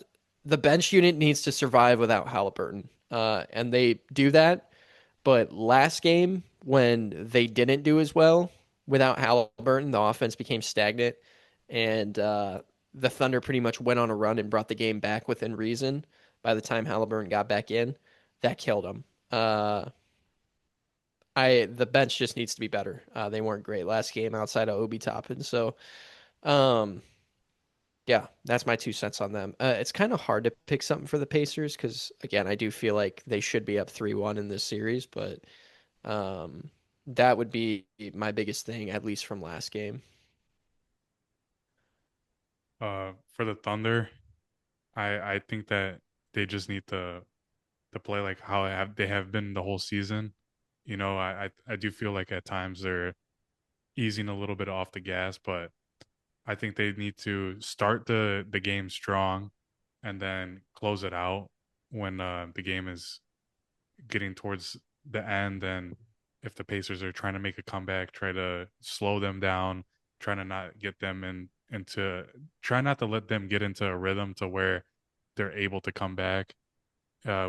bench unit needs to survive without Haliburton. And they do that. But last game, when they didn't do as well without Haliburton, the offense became stagnant. And the Thunder pretty much went on a run and brought the game back within reason by the time Haliburton got back in. That killed them. The bench just needs to be better. They weren't great last game outside of Obi Toppin. So um, yeah, that's my 2 cents on them. It's kind of hard to pick something for the Pacers because again, I do feel like they should be up 3-1 in this series, but that would be my biggest thing, at least from last game. For the Thunder, I think that they just need to play like how they have been the whole season. I do feel like at times they're easing a little bit off the gas, but I think they need to start the game strong and then close it out when the game is getting towards the end. And if the Pacers are trying to make a comeback, try to slow them down, trying to not get them into try not to let them get into a rhythm to where they're able to come back.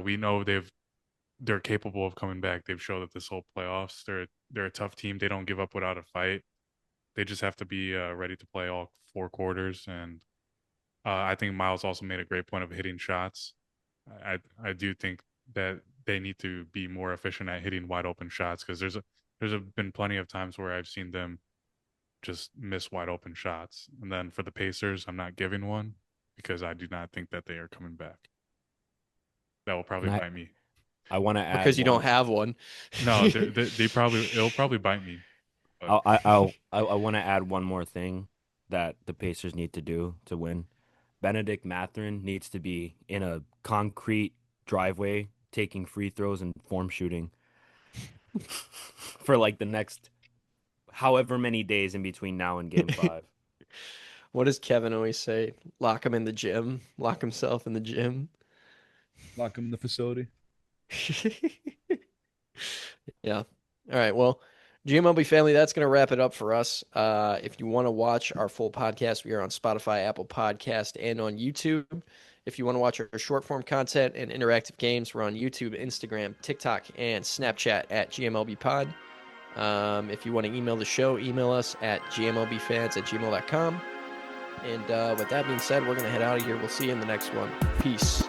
We know they're capable of coming back. They've showed that this whole playoffs. They're a tough team. They don't give up without a fight. They just have to be ready to play all 4 quarters. And I think Miles also made a great point of hitting shots. I do think that they need to be more efficient at hitting wide open shots because been plenty of times where I've seen them just miss wide open shots. And then for the Pacers, I'm not giving one because I do not think that they are coming back. That will probably And bite me. I want to add Because you don't one. have one. No, they probably it'll probably bite me. But I want to add one more thing that the Pacers need to do to win. Benedict Mathurin needs to be in a concrete driveway taking free throws and form shooting for like the next however many days in between now and game 5. What does Kevin always say? Lock him in the gym. Lock himself in the gym. Lock him in the facility. Yeah. All right. Well, GMLB family, that's going to wrap it up for us. If you want to watch our full podcast, we are on Spotify, Apple Podcast, and on YouTube. If you want to watch our short form content and interactive games, we're on YouTube, Instagram, TikTok, and Snapchat at GMLB Pod. If you want to email the show, email us at gmlbfans@gmail.com. And with that being said, we're going to head out of here. We'll see you in the next one. Peace.